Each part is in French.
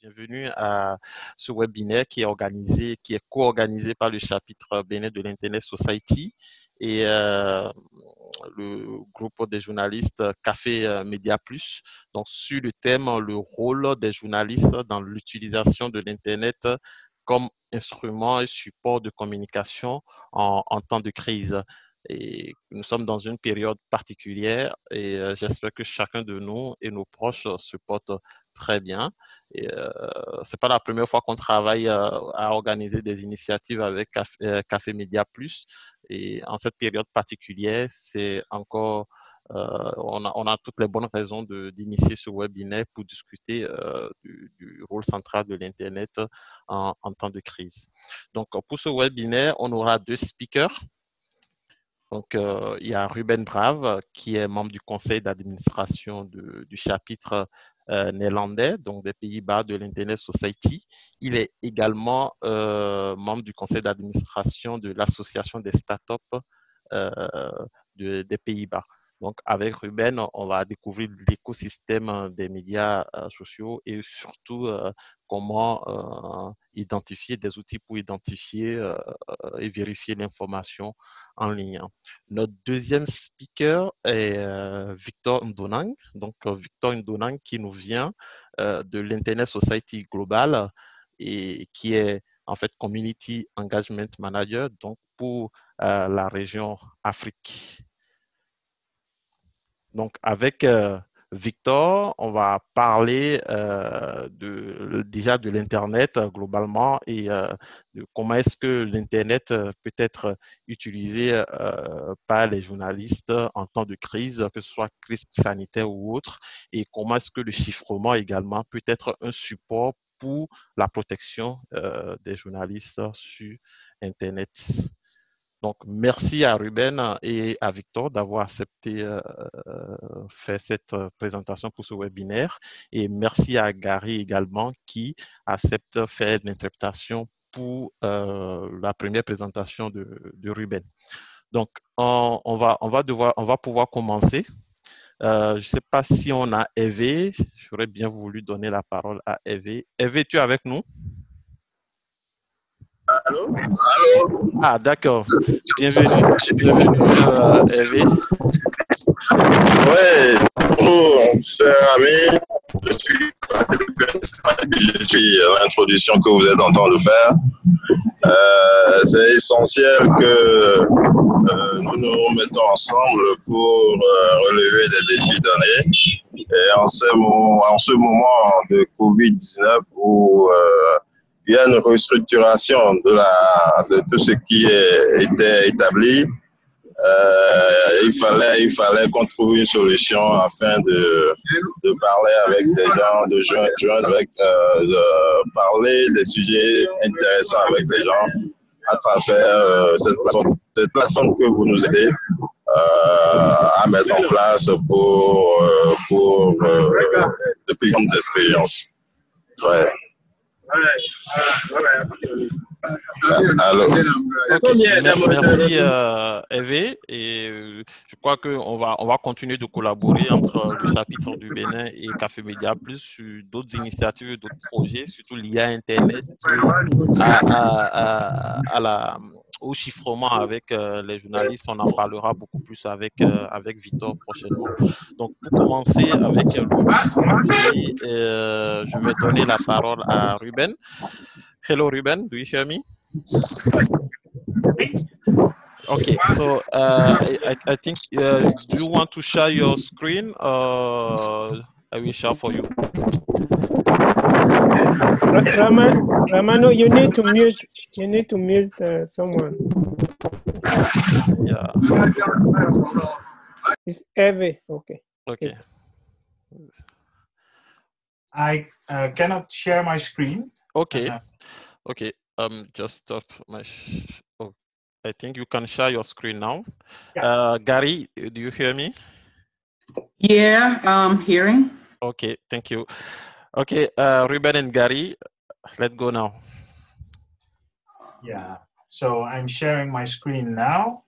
bienvenue à ce webinaire qui est co-organisé par le chapitre Bénin de l'Internet Society et le groupe des journalistes Café Média Plus, donc sur le thème le rôle des journalistes dans l'utilisation de l'Internet comme instrument et support de communication en temps de crise. Et nous sommes dans une période particulière et j'espère que chacun de nous et nos proches se portent très bien. Et c'est pas la première fois qu'on travaille à organiser des initiatives avec Café Média Plus. Et en cette période particulière, c'est encore on a toutes les bonnes raisons d'initier ce webinaire pour discuter du rôle central de l'Internet en temps de crise. Donc, pour ce webinaire, on aura deux speakers. Donc, il y a Ruben Brave, qui est membre du conseil d'administration du chapitre néerlandais, donc des Pays-Bas de l'Internet Society. Il est également membre du conseil d'administration de l'association des startups des Pays-Bas. Donc, avec Ruben, on va découvrir l'écosystème des médias sociaux et surtout comment identifier des outils pour identifier et vérifier l'information en ligne. Notre deuxième speaker est Victor Ndonang. Donc, Victor Ndonang qui nous vient de l'Internet Society Global et qui est en fait Community Engagement Manager donc pour la région Afrique. Donc, avec Victor, on va parler déjà de l'Internet globalement et de comment est-ce que l'Internet peut être utilisé par les journalistes en temps de crise, que ce soit crise sanitaire ou autre, et comment est-ce que le chiffrement également peut être un support pour la protection des journalistes sur Internet. Donc, merci à Ruben et à Victor d'avoir accepté faire cette présentation pour ce webinaire. Et merci à Gary également qui accepte faire l'interprétation pour la première présentation de Ruben. Donc, on va pouvoir commencer. Je ne sais pas si on a Eve. J'aurais bien voulu donner la parole à Eve. Eve, tu es avec nous? Allô? Allô? Ah, d'accord. Bienvenue, Eve. Oui, bonjour, cher ami. Je suis l'introduction que vous êtes en train de faire. C'est essentiel que nous nous mettons ensemble pour relever des défis donnés. Et en ce moment de Covid-19 où il y a une restructuration de tout ce qui était établi, il fallait qu'on trouve une solution afin de parler avec des gens, de parler des sujets intéressants avec les gens à travers cette plateforme que vous nous aidez à mettre en place pour de plus grandes expériences. Ouais. Alors. Okay. Merci Eve et je crois qu'on va continuer de collaborer entre le chapitre du Bénin et Café Média Plus sur d'autres initiatives, d'autres projets, surtout liés à Internet et au chiffrement avec les journalistes. On en parlera beaucoup plus avec Victor prochainement. Donc, pour commencer avec Ruben, je vais donner la parole à Ruben. Hello, Ruben. Do you hear me? Okay, so I think, do you want to share your screen? I will share for you. Ramano, you need to mute. You need to mute someone. Yeah. It's Eve. Okay. Okay. I cannot share my screen. Okay. Okay. Just stop my. Oh, I think you can share your screen now. Yeah. Gary, do you hear me? Yeah, hearing. Okay, thank you. Okay, Ruben and Gary, let's go now. Yeah, so I'm sharing my screen now.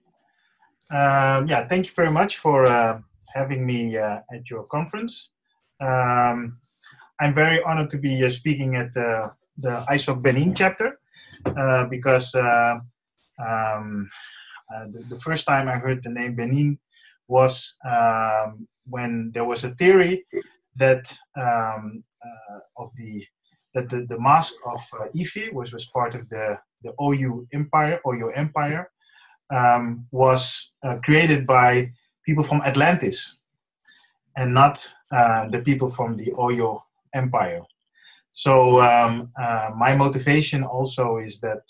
Yeah, thank you very much for having me at your conference. I'm very honored to be speaking at the ISOC Benin chapter because the first time I heard the name Benin was when there was a theory that the mosque of Ife, which was part of the Oyo Empire, was created by people from Atlantis and not the people from the Oyo Empire. So my motivation also is that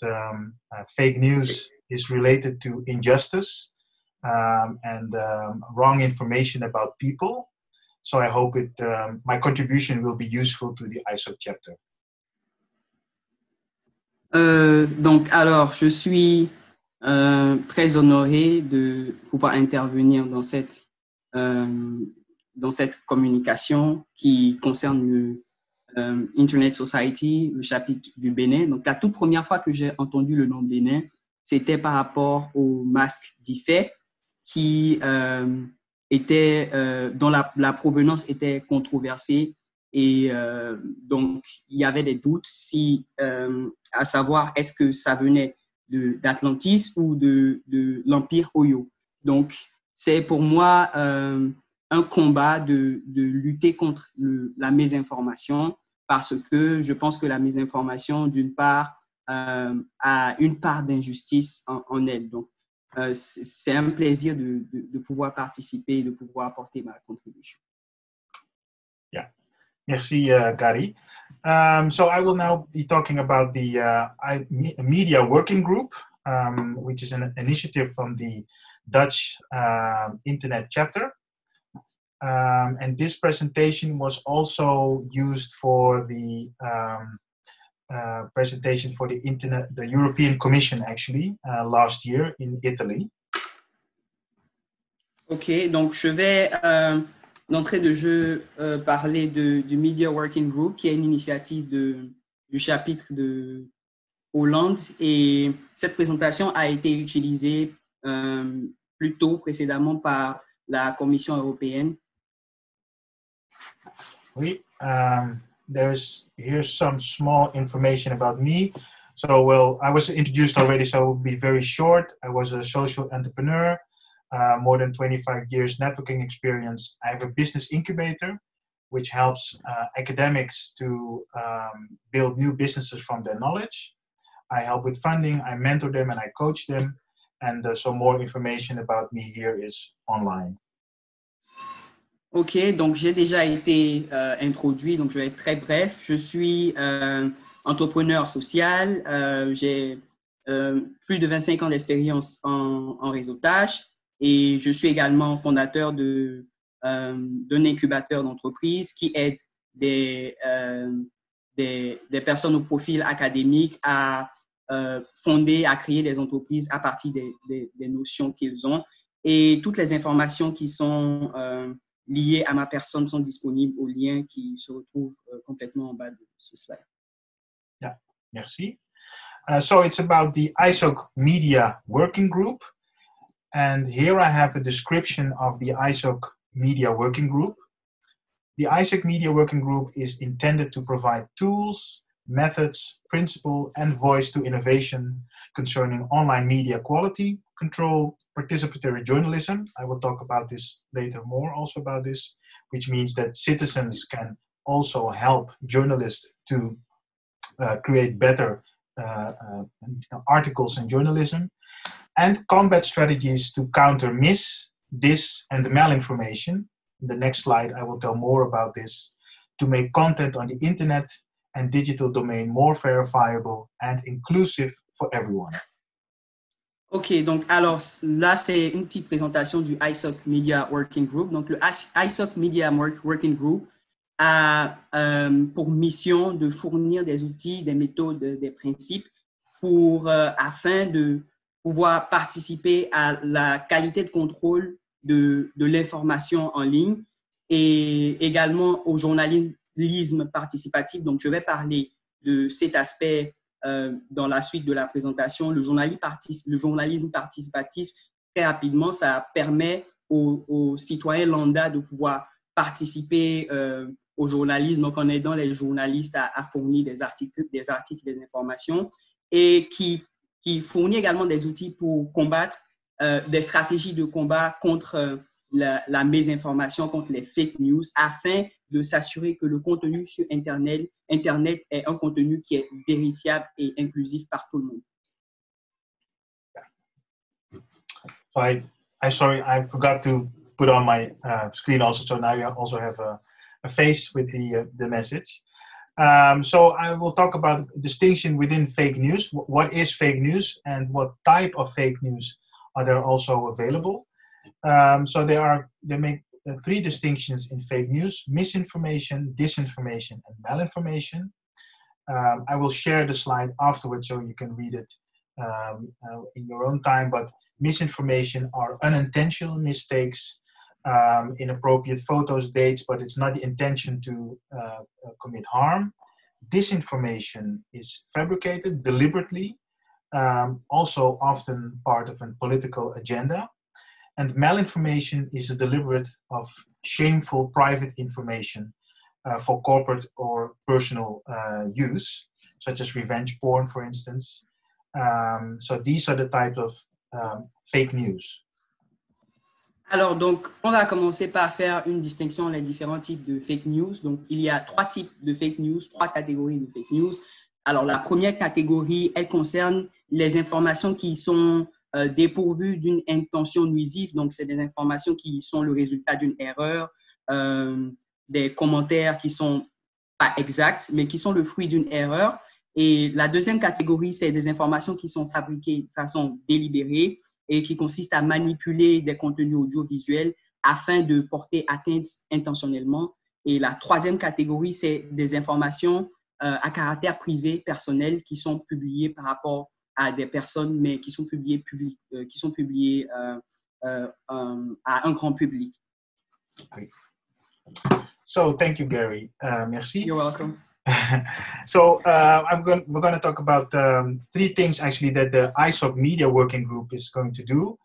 fake news is related to injustice and wrong information about people. So I hope my contribution will be useful to the ISOC chapter. Donc, alors, je suis très honoré de pouvoir intervenir dans cette communication qui concerne le Internet Society, le chapitre du Bénin. Donc, la toute première fois que j'ai entendu le nom Bénin, c'était par rapport au masque d'Ife qui était, dont la provenance était controversée. Et donc, il y avait des doutes à savoir est-ce que ça venait d'Atlantis ou de l'Empire Oyo. Donc, c'est pour moi un combat de lutter contre la mésinformation parce que je pense que la mésinformation, d'une part, a une part d'injustice en elle. Donc, c'est un plaisir de pouvoir participer et de pouvoir apporter ma contribution. Yeah. Merci, Gary. So I will now be talking about the Media Working Group, which is an initiative from the Dutch Internet chapter. And this presentation was also used for the presentation for the European Commission, actually, last year in Italy. OK, donc je vais d'entrée de jeu parler du Media Working Group, qui est une initiative du chapitre de Hollande. Et cette présentation a été utilisée plus tôt précédemment par la Commission européenne. Oui, here's some small information about me. So, well, I was introduced already, so I will be very short. I was a social entrepreneur. More than 25 years networking experience. I have a business incubator, which helps academics to build new businesses from their knowledge. I help with funding, I mentor them, and I coach them. And so more information about me here is online. OK, donc j'ai déjà été introduit, donc je vais être très bref. Je suis entrepreneur social. J'ai plus de 25 ans d'expérience en réseautage. Et je suis également fondateur d'un incubateur d'entreprise qui aide des personnes au profil académique à fonder, à créer des entreprises à partir des notions qu'ils ont. Et toutes les informations qui sont liées à ma personne sont disponibles au lien qui se retrouve complètement en bas de ce slide. Yeah, merci. So it's about the ISOC Media Working Group. And here I have a description of the ISOC Media Working Group. The ISOC Media Working Group is intended to provide tools, methods, principle, and voice to innovation concerning online media quality, control, participatory journalism. I will talk about this later more also about this, which means that citizens can also help journalists to create better articles in journalism. And combat strategies to counter dis, and malinformation. In the next slide, I will tell more about this, to make content on the internet and digital domain more verifiable and inclusive for everyone. OK, donc alors là, c'est une petite présentation du ISOC Media Working Group. Donc le ISOC Media Working Group a pour mission de fournir des outils, des méthodes, des principes afin de pouvoir participer à la qualité de contrôle de l'information en ligne et également au journalisme participatif. Donc, je vais parler de cet aspect dans la suite de la présentation. Le journalisme participatif, très rapidement, ça permet aux citoyens lambda de pouvoir participer aux journalistes, donc en aidant les journalistes à fournir des articles, des informations, et qui fournit également des outils pour combattre des stratégies de combat contre la mésinformation, contre les fake news, afin de s'assurer que le contenu sur Internet est un contenu qui est vérifiable et inclusif par tout le monde. So sorry, I forgot to put on my screen also. So now you also have a face with the message. So I will talk about distinction within fake news. What is fake news and what type of fake news are there also available? So they make three distinctions in fake news: misinformation, disinformation, and malinformation. I will share the slide afterwards so you can read it in your own time, but misinformation are unintentional mistakes, inappropriate photos, dates, but it's not the intention to commit harm. Disinformation is fabricated deliberately, also often part of a political agenda. And malinformation is a deliberate of shameful private information for corporate or personal use, such as revenge porn, for instance. So these are the types of fake news. Alors, donc, on va commencer par faire une distinction entre les différents types de fake news. Donc, il y a 3 types de fake news, 3 catégories de fake news. Alors, la première catégorie, elle concerne les informations qui sont dépourvues d'une intention nuisive. Donc, c'est des informations qui sont le résultat d'une erreur, des commentaires qui ne sont pas exacts, mais qui sont le fruit d'une erreur. Et la deuxième catégorie, c'est des informations qui sont fabriquées de façon délibérée et qui consistent à manipuler des contenus audiovisuels afin de porter atteinte intentionnellement. Et la troisième catégorie, c'est des informations à caractère privé, personnel, qui sont publiées par rapport à des personnes, mais qui sont publiées à un grand public. Okay. So, thank you, Gary. Merci. You're welcome. So we're going to talk about 3 things actually that the ISOC Media Working Group is going to do.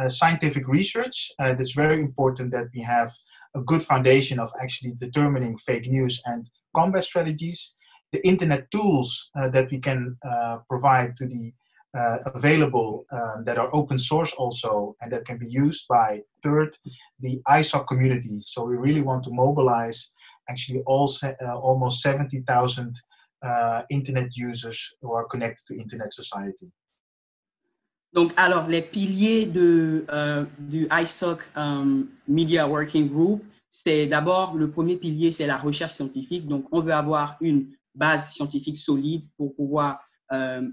Scientific research. It's very important that we have a good foundation of actually determining fake news and combat strategies. The internet tools that we can provide to the available that are open source also and that can be used by third, the ISOC community. So we really want to mobilize actually almost 70,000 internet users who are connected to Internet Society. Donc, alors, les piliers du ISOC Media Working Group, c'est d'abord, le premier pilier, c'est la recherche scientifique. Donc, on veut avoir une base scientifique solide pour pouvoir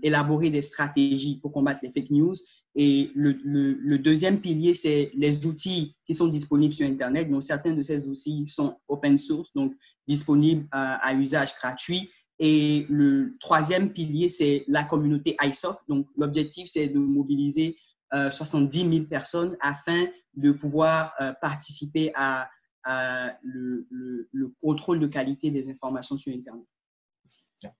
élaborer des stratégies pour combattre les fake news. Et le deuxième pilier, c'est les outils qui sont disponibles sur Internet. Donc, certains de ces outils sont open source, donc disponibles à usage gratuit. Et le troisième pilier, c'est la communauté ISOC. Donc, l'objectif, c'est de mobiliser 70 000 personnes afin de pouvoir participer à le contrôle de qualité des informations sur Internet. Yeah.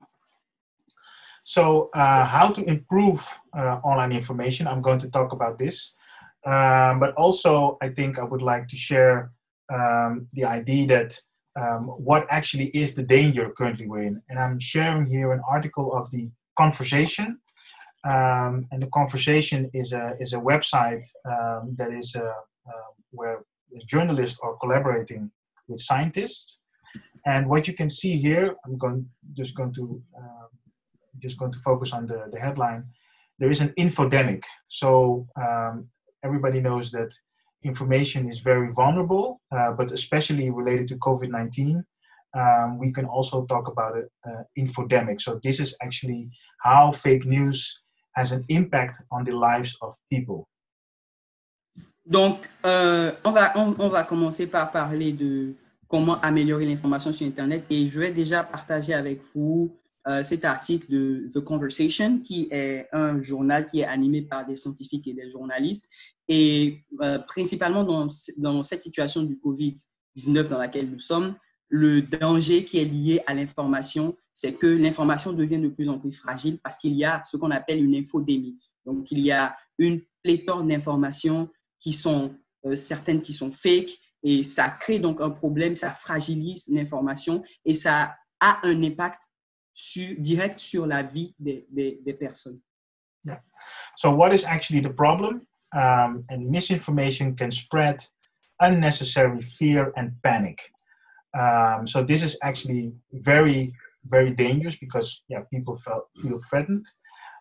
So how to improve online information, I'm going to talk about this. But also, I think I would like to share the idea that what actually is the danger currently we're in. And I'm sharing here an article of the Conversation. And the Conversation is a website that is where journalists are collaborating with scientists. And what you can see here, I'm just going to focus on the headline. There is an infodemic. So everybody knows that information is very vulnerable, but especially related to COVID-19. We can also talk about an infodemic. So this is actually how fake news has an impact on the lives of people. Donc, on va commencer par parler de comment améliorer l'information sur Internet. Et je vais déjà partager avec vous cet article de The Conversation, qui est un journal qui est animé par des scientifiques et des journalistes. Et principalement dans cette situation du COVID-19 dans laquelle nous sommes, le danger qui est lié à l'information, c'est que l'information devient de plus en plus fragile parce qu'il y a ce qu'on appelle une infodémie. Donc, il y a une pléthore d'informations qui sont certaines qui sont fake Et ça crée donc un problème, ça fragilise l'information et ça a un impact direct sur la vie des personnes. Yeah. So what is actually the problem? And misinformation can spread unnecessary fear and panic. So this is actually very, very dangerous because people feel threatened.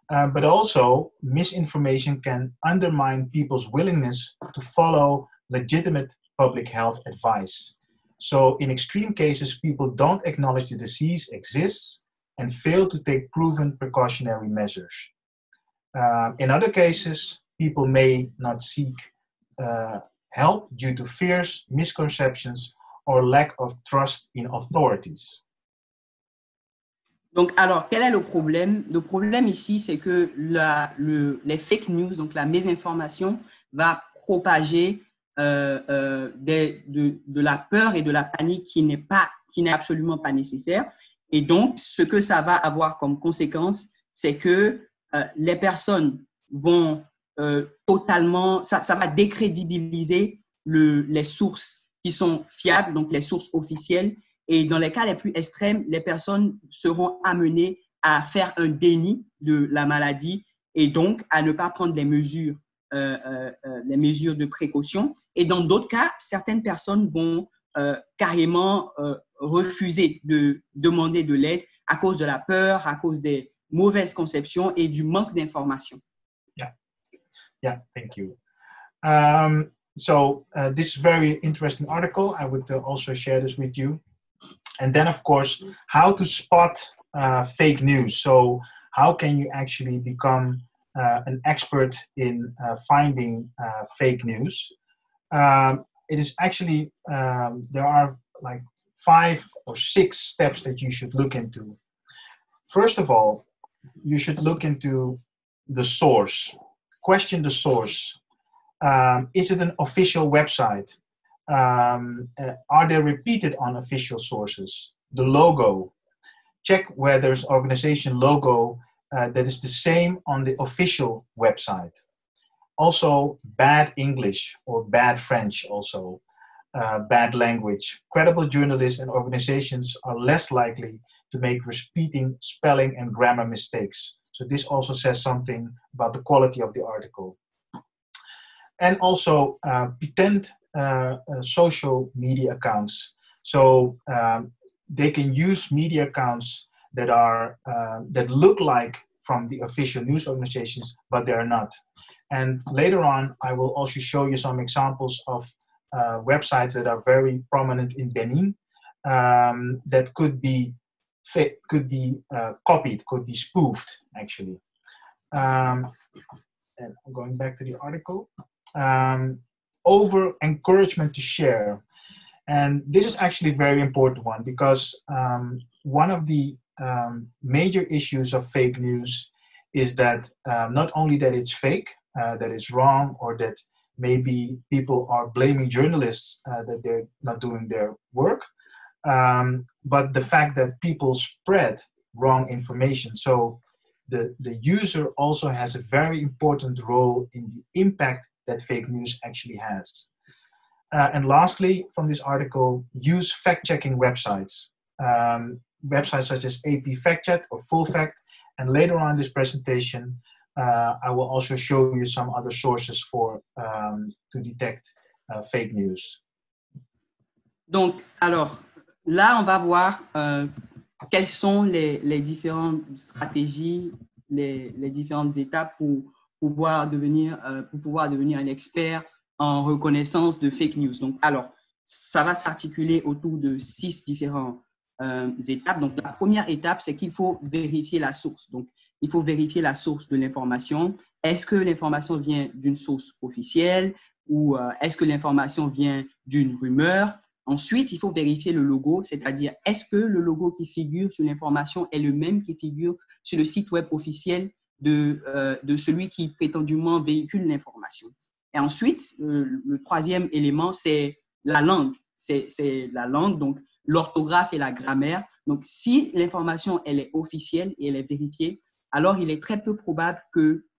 But also, misinformation can undermine people's willingness to follow legitimate public health advice. So in extreme cases, people don't acknowledge the disease exists and fail to take proven precautionary measures. In other cases, people may not seek help due to fears, misconceptions, or lack of trust in authorities. Donc, alors, quel est le problème? Le problème ici, c'est que les fake news, donc la mésinformation, va propager de la peur et de la panique qui n'est absolument pas nécessaire. Et donc, ce que ça va avoir comme conséquence, c'est que les personnes vont totalement, ça va décrédibiliser les sources qui sont fiables, donc les sources officielles. Et dans les cas les plus extrêmes, les personnes seront amenées à faire un déni de la maladie et donc à ne pas prendre les mesures de précaution. Et dans d'autres cas, certaines personnes vont carrément refuser de demander de l'aide à cause de la peur, à cause des mauvaises conceptions et du manque d'information. Yeah, thank you. So this very interesting article, I would also share this with you. And then, of course, how to spot fake news. So how can you actually become an expert in finding fake news? It is actually, there are like 5 or 6 steps that you should look into. First of all, you should look into the source. Question the source. Is it an official website? Are they repeated on official sources? The logo. Check where there's organization logo that is the same on the official website. Also, bad English or bad French also. Bad language. Credible journalists and organizations are less likely to make repeating spelling and grammar mistakes. So this also says something about the quality of the article. And also pretend social media accounts. So they can use media accounts that are that look like from the official news organizations, but they are not. And later on, I will also show you some examples of websites that are very prominent in Benin that could be copied, could be spoofed, actually. And I'm going back to the article. Over encouragement to share. And this is actually a very important one because one of the major issues of fake news is that not only that it's fake, that it's wrong, or that maybe people are blaming journalists that they're not doing their work, but the fact that people spread wrong information. So the user also has a very important role in the impact that fake news actually has. And lastly, from this article, use fact-checking websites. Websites such as AP Fact Check or Full Fact. And later on in this presentation, I will also show you some other sources to detect fake news. Donc, alors, là, on va voir quelles sont les différentes stratégies, les différentes étapes pour pouvoir devenir un expert en reconnaissance de fake news. Donc, alors, ça va s'articuler autour de 6 différentes étapes. Donc, la première étape, c'est qu'il faut vérifier la source. Donc, il faut vérifier la source de l'information. Est-ce que l'information vient d'une source officielle ou est-ce que l'information vient d'une rumeur? Ensuite, il faut vérifier le logo, c'est-à-dire est-ce que le logo qui figure sur l'information est le même qui figure sur le site web officiel de celui qui prétendument véhicule l'information. Et ensuite, le troisième élément, c'est la langue. C'est la langue, donc l'orthographe et la grammaire. Donc, si l'information elle est officielle et elle est vérifiée, alors il est très peu probable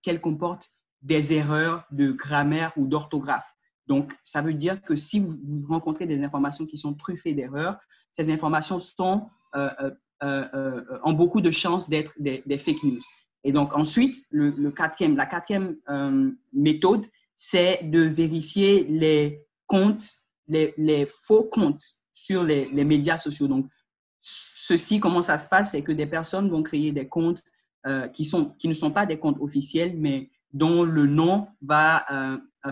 qu'elle comporte des erreurs de grammaire ou d'orthographe. Donc, ça veut dire que si vous rencontrez des informations qui sont truffées d'erreurs, ces informations sont, ont beaucoup de chances d'être des fake news. Et donc, ensuite, la quatrième méthode, c'est de vérifier les comptes, les faux comptes sur les médias sociaux. Donc, ceci, comment ça se passe, c'est que des personnes vont créer des comptes qui ne sont pas des comptes officiels, mais dont le nom va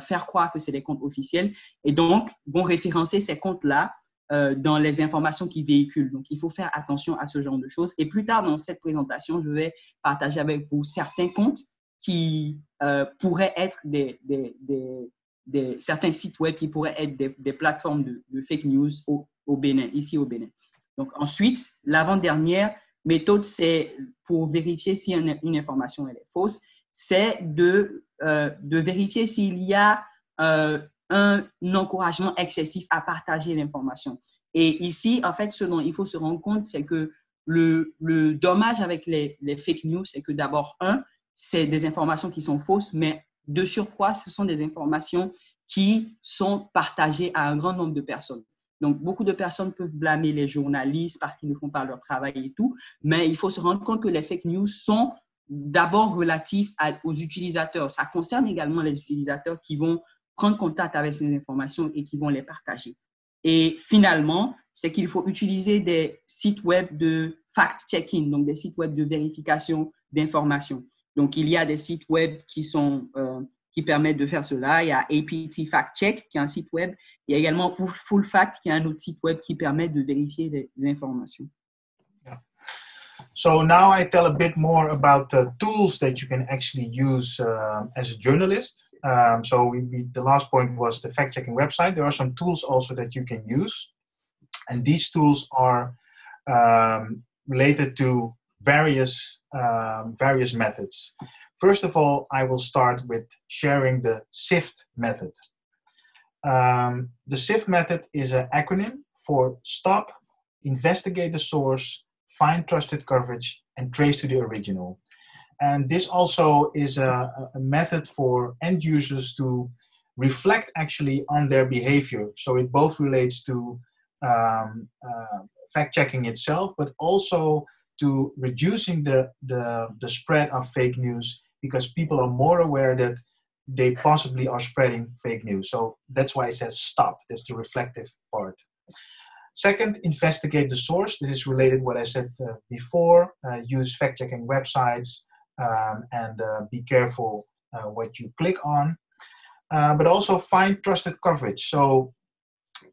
faire croire que c'est des comptes officiels, et donc vont référencer ces comptes-là dans les informations qu'ils véhiculent. Donc, il faut faire attention à ce genre de choses. Et plus tard dans cette présentation, je vais partager avec vous certains comptes qui pourraient être certains sites web qui pourraient être des plateformes de fake news au Bénin, ici au Bénin. Donc, ensuite, l'avant-dernière méthode, c'est pour vérifier si une information elle est fausse, c'est de vérifier s'il y a un encouragement excessif à partager l'information. Et ici, en fait, ce dont il faut se rendre compte, c'est que le dommage avec les fake news, c'est que d'abord, c'est des informations qui sont fausses, mais de surcroît, ce sont des informations qui sont partagées à un grand nombre de personnes. Donc, beaucoup de personnes peuvent blâmer les journalistes parce qu'ils ne font pas leur travail et tout, mais il faut se rendre compte que les fake news sont d'abord relatifs aux utilisateurs. Ça concerne également les utilisateurs qui vont prendre contact avec ces informations et qui vont les partager. Et finalement, c'est qu'il faut utiliser des sites web de fact-checking, donc des sites web de vérification d'informations. Donc, il y a des sites web qui permettent de faire cela. Il y a APT Fact Check, qui est un site web. Il y a également Full Fact, qui est un autre site web qui permet de vérifier des informations. Yeah. So now I tell a bit more about the tools that you can actually use as a journalist. So the last point was the fact-checking website. There are some tools also that you can use. And these tools are related to various methods. First of all, I will start with sharing the SIFT method. The SIFT method is an acronym for Stop, Investigate the Source, Find Trusted Coverage, and Trace to the Original. And this also is a method for end users to reflect actually on their behavior. So it both relates to fact-checking itself, but also to reducing the spread of fake news, because people are more aware that they possibly are spreading fake news. So that's why it says stop. That's the reflective part. Second, investigate the source. This is related to what I said before. Use fact-checking websites and be careful what you click on. But also find trusted coverage. So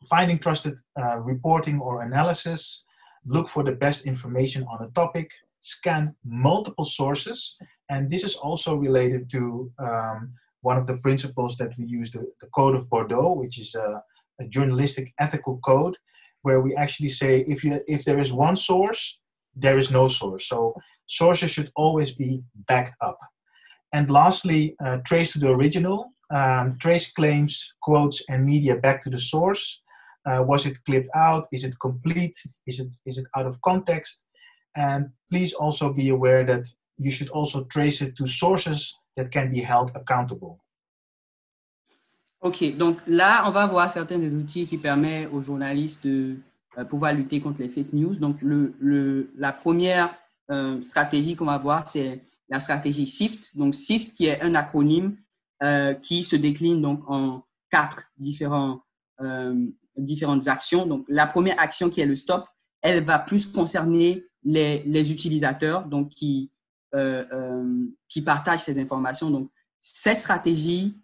finding trusted reporting or analysis. Look for the best information on a topic. Scan multiple sources. And this is also related to one of the principles that we use, the Code of Bordeaux, which is a journalistic ethical code, where we actually say if there is one source, there is no source. So sources should always be backed up. And lastly, trace to the original. Trace claims, quotes, and media back to the source. Was it clipped out? Is it complete? Is it out of context? And please also be aware that you should also trace it to sources that can be held accountable. OK, donc là, on va voir certains des outils qui permettent aux journalistes de pouvoir lutter contre les fake news. Donc, la première stratégie qu'on va voir, c'est la stratégie SIFT. Donc, SIFT qui est un acronyme qui se décline donc en 4 différentes actions. Donc, la première action qui est le stop, elle va plus concerner les utilisateurs donc qui partagent ces informations. Donc, cette stratégie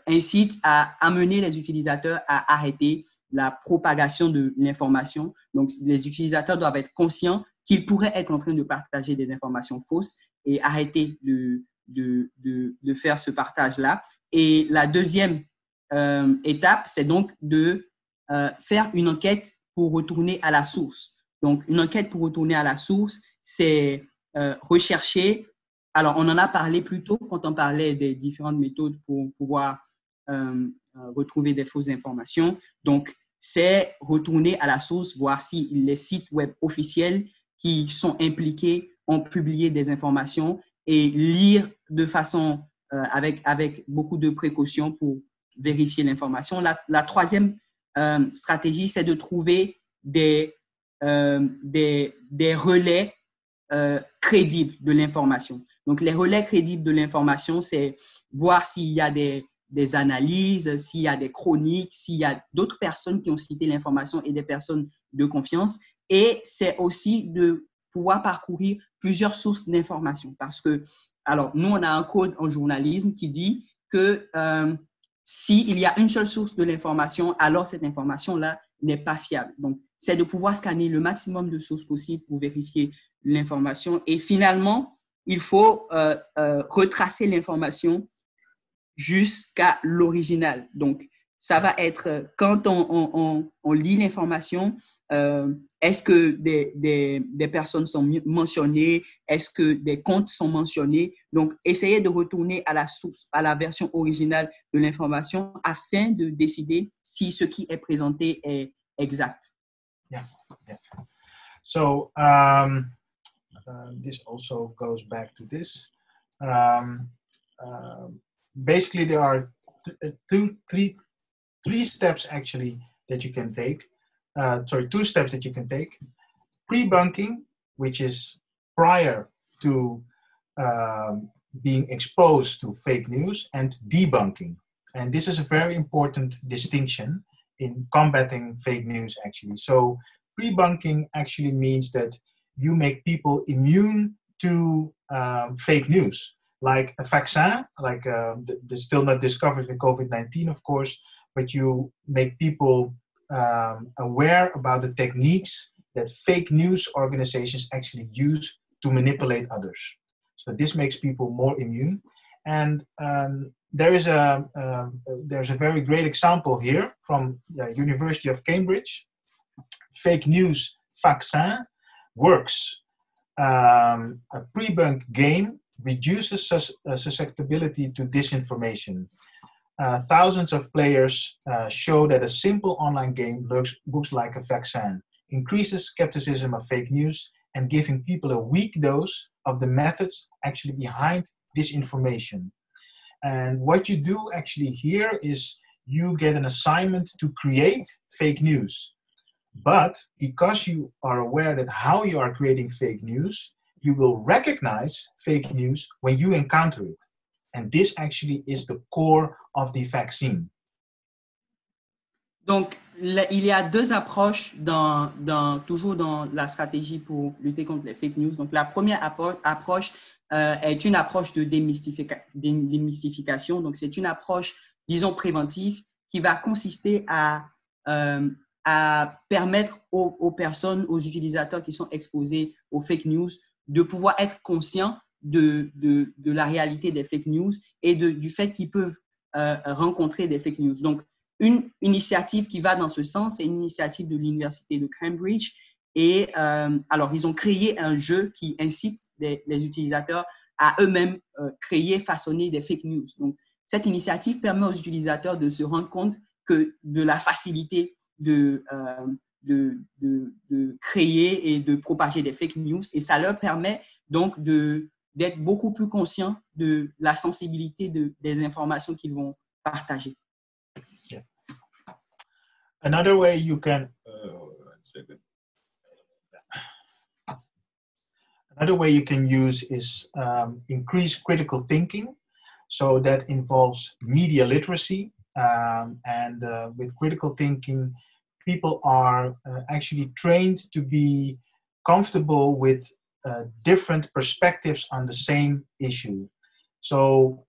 incite à amener les utilisateurs à arrêter la propagation de l'information. Donc, les utilisateurs doivent être conscients qu'ils pourraient être en train de partager des informations fausses et arrêter de faire ce partage-là. Et la deuxième étape, c'est donc de faire une enquête pour retourner à la source. Donc, une enquête pour retourner à la source, c'est rechercher. Alors, on en a parlé plus tôt quand on parlait des différentes méthodes pour pouvoir retrouver des fausses informations. Donc, c'est retourner à la source, voir si les sites web officiels qui sont impliqués ont publié des informations et lire de façon avec beaucoup de précautions pour vérifier l'information. La troisième stratégie, c'est de trouver des relais crédibles de l'information. Donc, les relais crédibles de l'information, c'est voir s'il y a des analyses, s'il y a des chroniques, s'il y a d'autres personnes qui ont cité l'information et des personnes de confiance. Et c'est aussi de pouvoir parcourir plusieurs sources d'informations. Parce que, alors, nous, on a un code en journalisme qui dit que s'il y a une seule source de l'information, alors cette information-là n'est pas fiable. Donc, c'est de pouvoir scanner le maximum de sources possibles pour vérifier l'information. Et finalement, il faut retracer l'information jusqu'à l'original. Donc, ça va être quand on lit l'information, est-ce que des personnes sont mentionnées? Est-ce que des comptes sont mentionnés? Donc, essayez de retourner à la source, à la version originale de l'information afin de décider si ce qui est présenté est exact. Yeah. So, this also goes back to this. Basically, there are three steps actually that you can take. Two steps that you can take. Pre-bunking, which is prior to being exposed to fake news, and debunking. And this is a very important distinction in combating fake news, actually. So pre-bunking actually means that you make people immune to fake news, like a vaccine, like still not discovered in COVID-19, of course, but you make people aware about the techniques that fake news organizations actually use to manipulate others. So this makes people more immune. And there's a very great example here from the University of Cambridge. Fake news vaccine works. A pre-bunk game reduces susceptibility to disinformation. Thousands of players show that a simple online game looks like a vaccine, increases skepticism of fake news, and giving people a weak dose of the methods actually behind disinformation. And what you do actually here is you get an assignment to create fake news. But because you are aware that how you are creating fake news, you will recognize fake news when you encounter it. And this actually is the core of the vaccine. Donc, il y a deux approches toujours dans la stratégie pour lutter contre les fake news. Donc, la première approche est une approche de démystification. Donc, c'est une approche, disons, préventive qui va consister à permettre aux personnes, aux utilisateurs qui sont exposés aux fake news de pouvoir être conscients de la réalité des fake news et du fait qu'ils peuvent rencontrer des fake news. Donc, une initiative qui va dans ce sens, c'est une initiative de l'Université de Cambridge. Et alors, ils ont créé un jeu qui incite les utilisateurs à eux-mêmes créer, façonner des fake news. Donc, cette initiative permet aux utilisateurs de se rendre compte de la facilité de créer et de propager des fake news. Et ça leur permet donc d'être beaucoup plus conscients de la sensibilité des informations qu'ils vont partager. Yeah. Another way you can use is increase critical thinking. So that involves media literacy. And with critical thinking, people are actually trained to be comfortable with different perspectives on the same issue. So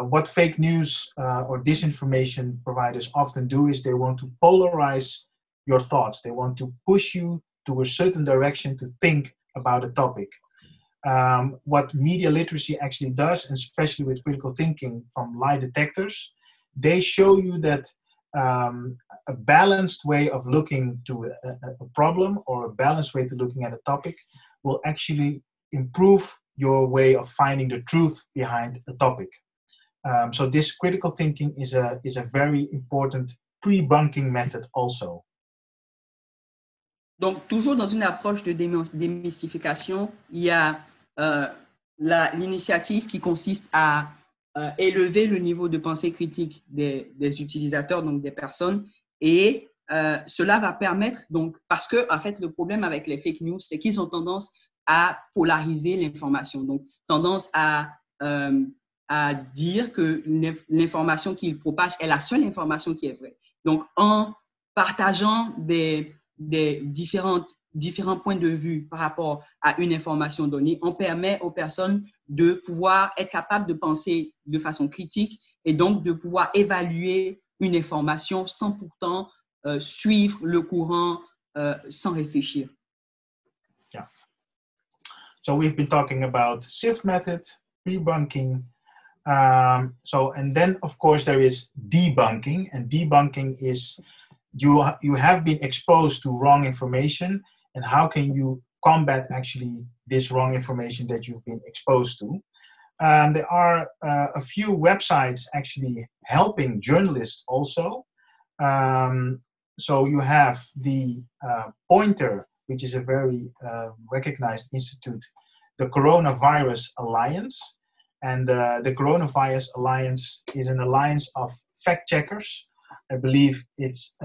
what fake news or disinformation providers often do is they want to polarize your thoughts. They want to push you to a certain direction to think about a topic. What media literacy actually does, and especially with critical thinking from lie detectors, they show you that a balanced way of looking to a problem or a balanced way to looking at a topic will actually improve your way of finding the truth behind a topic. So this critical thinking is a very important pre-bunking method also. Donc, toujours dans une approche de démystification, il y a l'initiative qui consiste à élever le niveau de pensée critique des utilisateurs, donc des personnes. Et cela va permettre, donc, parce que en fait, le problème avec les fake news, c'est qu'ils ont tendance à polariser l'information, donc tendance à dire que l'information qu'ils propagent est la seule information qui est vraie. Donc, en partageant des différents points de vue par rapport à une information donnée, on permet aux personnes de pouvoir être capables de penser de façon critique et donc de pouvoir évaluer une information sans pourtant suivre le courant sans réfléchir. Yeah. So we've been talking about SIFT method, pre-bunking. And then of course there is debunking, and debunking is you have been exposed to wrong information, and how can you combat actually this wrong information that you've been exposed to? There are a few websites actually helping journalists also. So you have the Pointer, which is a very recognized institute, the Coronavirus Alliance. And the Coronavirus Alliance is an alliance of fact checkers. I believe it's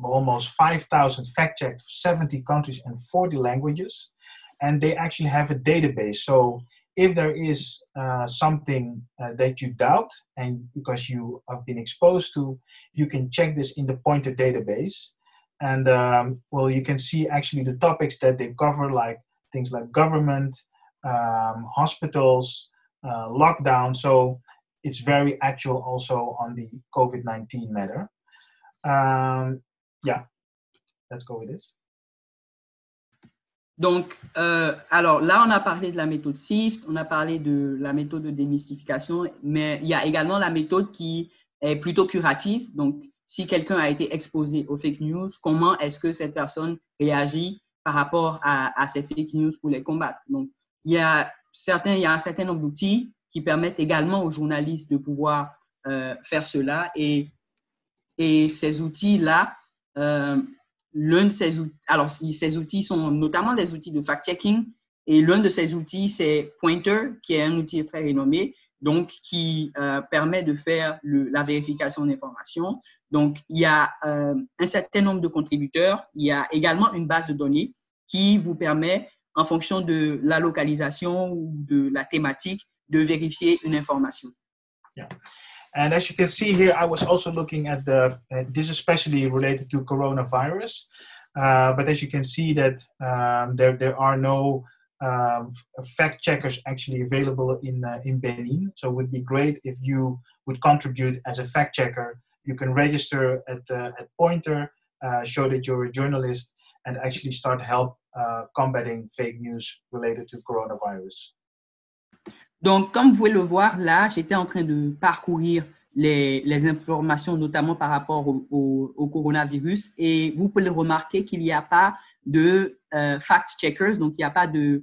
almost 5,000 fact checked, 70 countries and 40 languages. And they actually have a database. So if there is something that you doubt, and because you have been exposed to, you can check this in the Pointer database. And well, you can see actually the topics that they cover, like things like government, hospitals, lockdown. So it's very actual also on the COVID-19 matter. Yeah, let's go with this. Donc, alors là, on a parlé de la méthode SIFT, on a parlé de la méthode de démystification, mais il y a également la méthode qui est plutôt curative. Donc, si quelqu'un a été exposé aux fake news, comment est-ce que cette personne réagit par rapport à ces fake news pour les combattre? Donc, il y a un certain nombre d'outils qui permettent également aux journalistes de pouvoir faire cela. Et ces outils-là, l'un de ces outils, alors ces outils sont notamment des outils de fact-checking, et l'un de ces outils, c'est Pointer, qui est un outil très renommé, donc qui permet de faire la vérification d'informations. Donc, il y a un certain nombre de contributeurs. Il y a également une base de données qui vous permet, en fonction de la localisation ou de la thématique, de vérifier une information. Yeah. And as you can see here, I was also looking at this especially related to coronavirus. But as you can see that there are no fact checkers actually available in Benin. So it would be great if you would contribute as a fact checker. You can register at Pointer, show that you're a journalist, and actually start help combating fake news related to coronavirus. Donc, comme vous pouvez le voir, là, j'étais en train de parcourir les informations, notamment par rapport au coronavirus. Et vous pouvez remarquer qu'il n'y a pas de fact-checkers, donc il n'y a pas de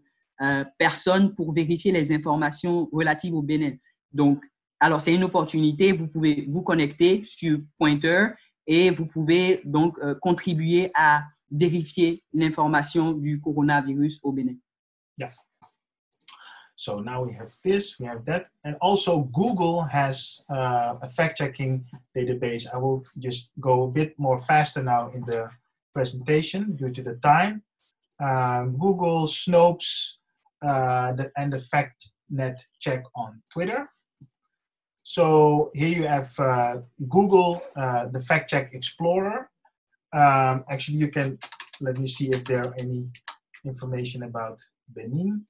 personnes pour vérifier les informations relatives au Bénin. Donc, alors, c'est une opportunité. Vous pouvez vous connecter sur Pointer et vous pouvez donc contribuer à vérifier l'information du coronavirus au Bénin. Yeah. So now we have this, we have that. And also Google has a fact-checking database. I will just go a bit more faster now in the presentation due to the time. Google, Snopes, and the FactNet check on Twitter. So here you have Google, the Fact Check Explorer. Actually, you can, let me see if there are any information about Benin.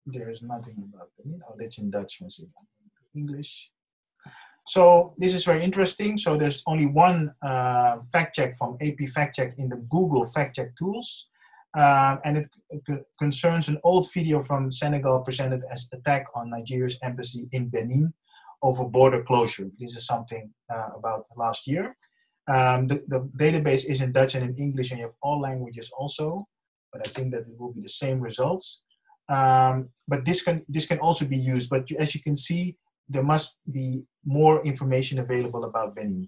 There is nothing about Benin. Oh, that's in Dutch, English. So this is very interesting. So there's only one fact check from AP Fact Check in the Google Fact Check tools. And it concerns an old video from Senegal presented as attack on Nigeria's embassy in Benin over border closure. This is something about last year. The database is in Dutch and in English, and you have all languages also. But I think that it will be the same results. But this can also be used. But as you can see, there must be more information available about Benin.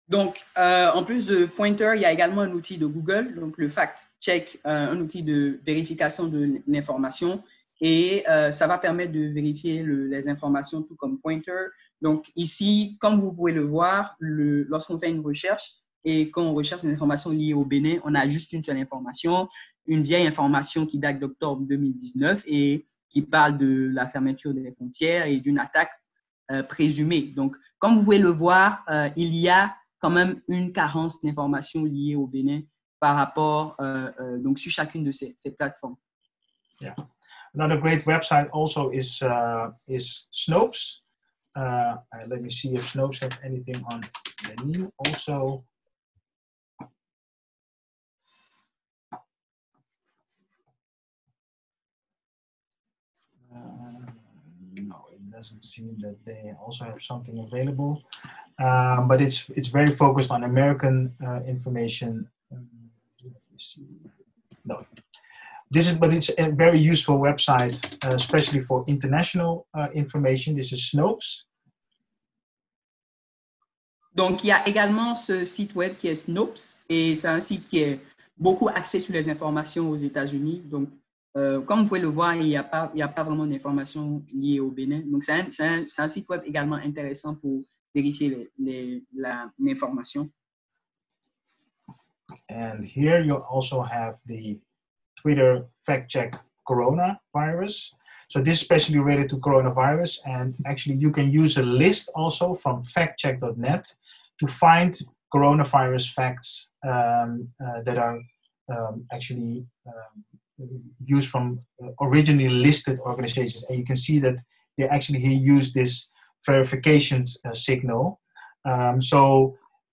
Donc, en plus de Pointer, il y a également un outil de Google, donc le Fact Check, un outil de vérification de l'information et ça va permettre de vérifier les informations tout comme Pointer. Donc ici, comme vous pouvez le voir, lorsqu'on fait une recherche et quand on recherche une information liée au Bénin, on a juste une seule information, une vieille information qui date d'octobre 2019 et qui parle de la fermeture des frontières et d'une attaque présumée. Donc, comme vous pouvez le voir, il y a quand même une carence d'informations liées au Bénin par rapport donc sur chacune de ces plateformes. Yeah. Another great website also is Snopes. Let me see if Snopes have anything on Benin also. No, it doesn't seem that they also have something available. But it's very focused on American information. Let me see. No. But it's a very useful website, especially for international information. This is Snopes. Donc, il y a également ce site web qui est Snopes, et c'est un site qui est beaucoup axé sur les informations aux États-Unis. Donc, comme vous pouvez le voir, il n'y a pas vraiment d'informations liées au Bénin. Donc, c'est un site web également intéressant pour vérifier l'information. And here you also have the Twitter fact check coronavirus. So this is especially related to coronavirus, and actually you can use a list also from factcheck.net to find coronavirus facts that are actually used from originally listed organizations. And you can see that they actually here use this verification signal.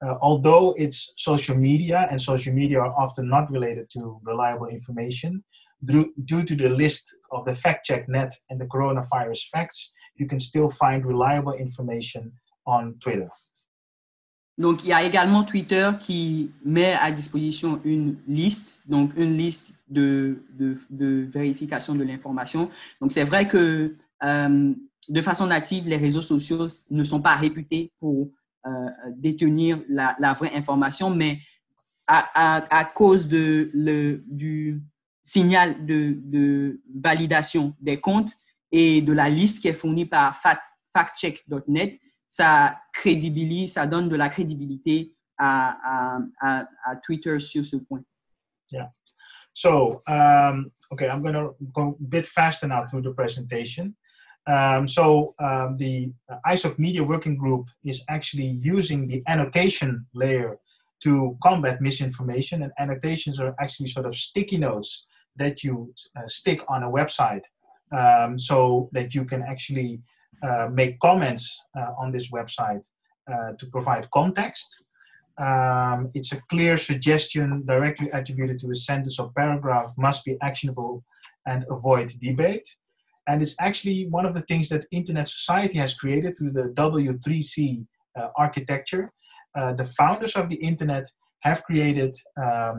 Although it's social media, and social media are often not related to reliable information, due to the list of the FactCheck.net and the coronavirus facts, you can still find reliable information on Twitter. Donc, il y a également Twitter qui met à disposition une liste, donc une liste de vérification de l'information. Donc, c'est vrai que de façon native, les réseaux sociaux ne sont pas réputés pour détenir la vraie information, mais à cause du signal de validation des comptes et de la liste qui est fournie par factcheck.net, ça donne de la crédibilité à Twitter sur ce point. Yeah. So, okay, I'm going to go a bit faster now through the presentation. The ISOC Media Working Group is actually using the annotation layer to combat misinformation, and annotations are actually sort of sticky notes that you stick on a website so that you can actually make comments on this website to provide context. It's a clear suggestion directly attributed to a sentence or paragraph must be actionable and avoid debate. And it's actually one of the things that Internet Society has created through the W3C architecture. The founders of the Internet have created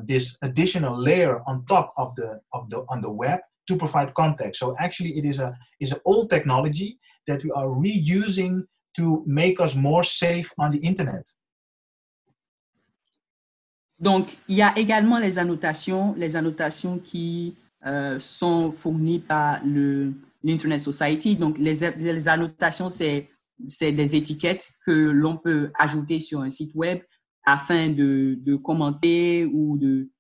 this additional layer on top of on the web to provide context. So actually, it is an old technology that we are reusing to make us more safe on the Internet. Donc, il y a également les annotations qui sont fournies par l'Internet Society. Donc, les annotations, c'est des étiquettes que l'on peut ajouter sur un site web afin de commenter ou de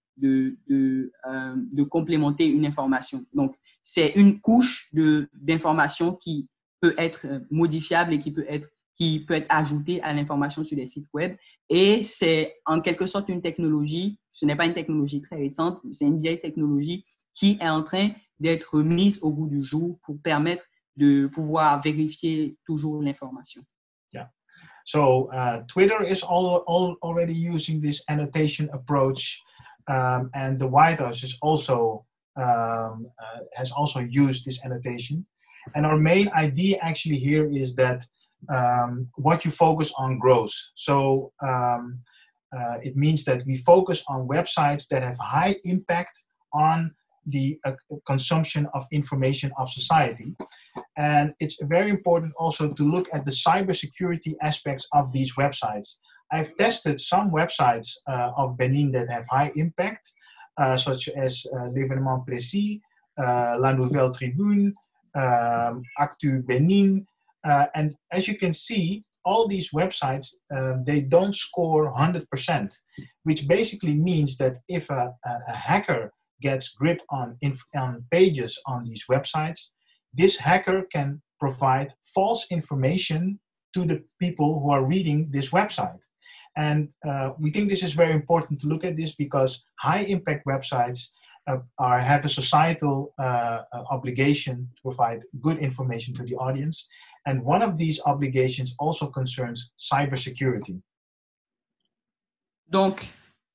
complémenter une information. Donc, c'est une couche d'information qui peut être modifiable et qui peut être ajoutée à l'information sur les sites web. Et c'est en quelque sorte une technologie, ce n'est pas une technologie très récente, c'est une vieille technologie qui est en train d'être mise au goût du jour pour permettre de pouvoir vérifier toujours l'information. Yeah. So Twitter is already using this annotation approach, and the White House is also has also used this annotation. And our main idea actually here is that what you focus on grows. So it means that we focus on websites that have high impact on the consumption of information of society. And it's very important also to look at the cybersecurity aspects of these websites. I've tested some websites of Benin that have high impact, such as L'Événement Précis, La Nouvelle Tribune, Actu Benin, and as you can see, all these websites, they don't score 100%, which basically means that if a hacker gets grip on pages on these websites, this hacker can provide false information to the people who are reading this website. And we think this is very important to look at this because high impact websites have a societal obligation to provide good information to the audience. And one of these obligations also concerns cybersecurity. Donc,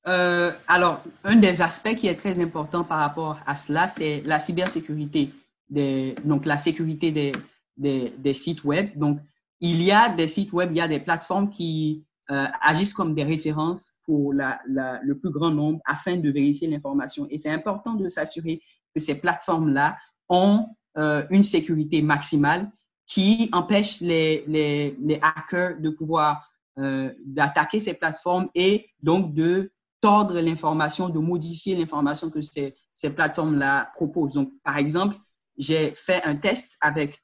alors, un des aspects qui est très important par rapport à cela, c'est la cybersécurité, donc la sécurité des sites web. Donc, il y a des sites web, il y a des plateformes qui agissent comme des références pour le plus grand nombre afin de vérifier l'information. Et c'est important de s'assurer que ces plateformes-là ont une sécurité maximale qui empêche les hackers de pouvoir d'attaquer ces plateformes et donc de tordre l'information, de modifier l'information que ces plateformes-là proposent. Donc, par exemple, j'ai fait un test avec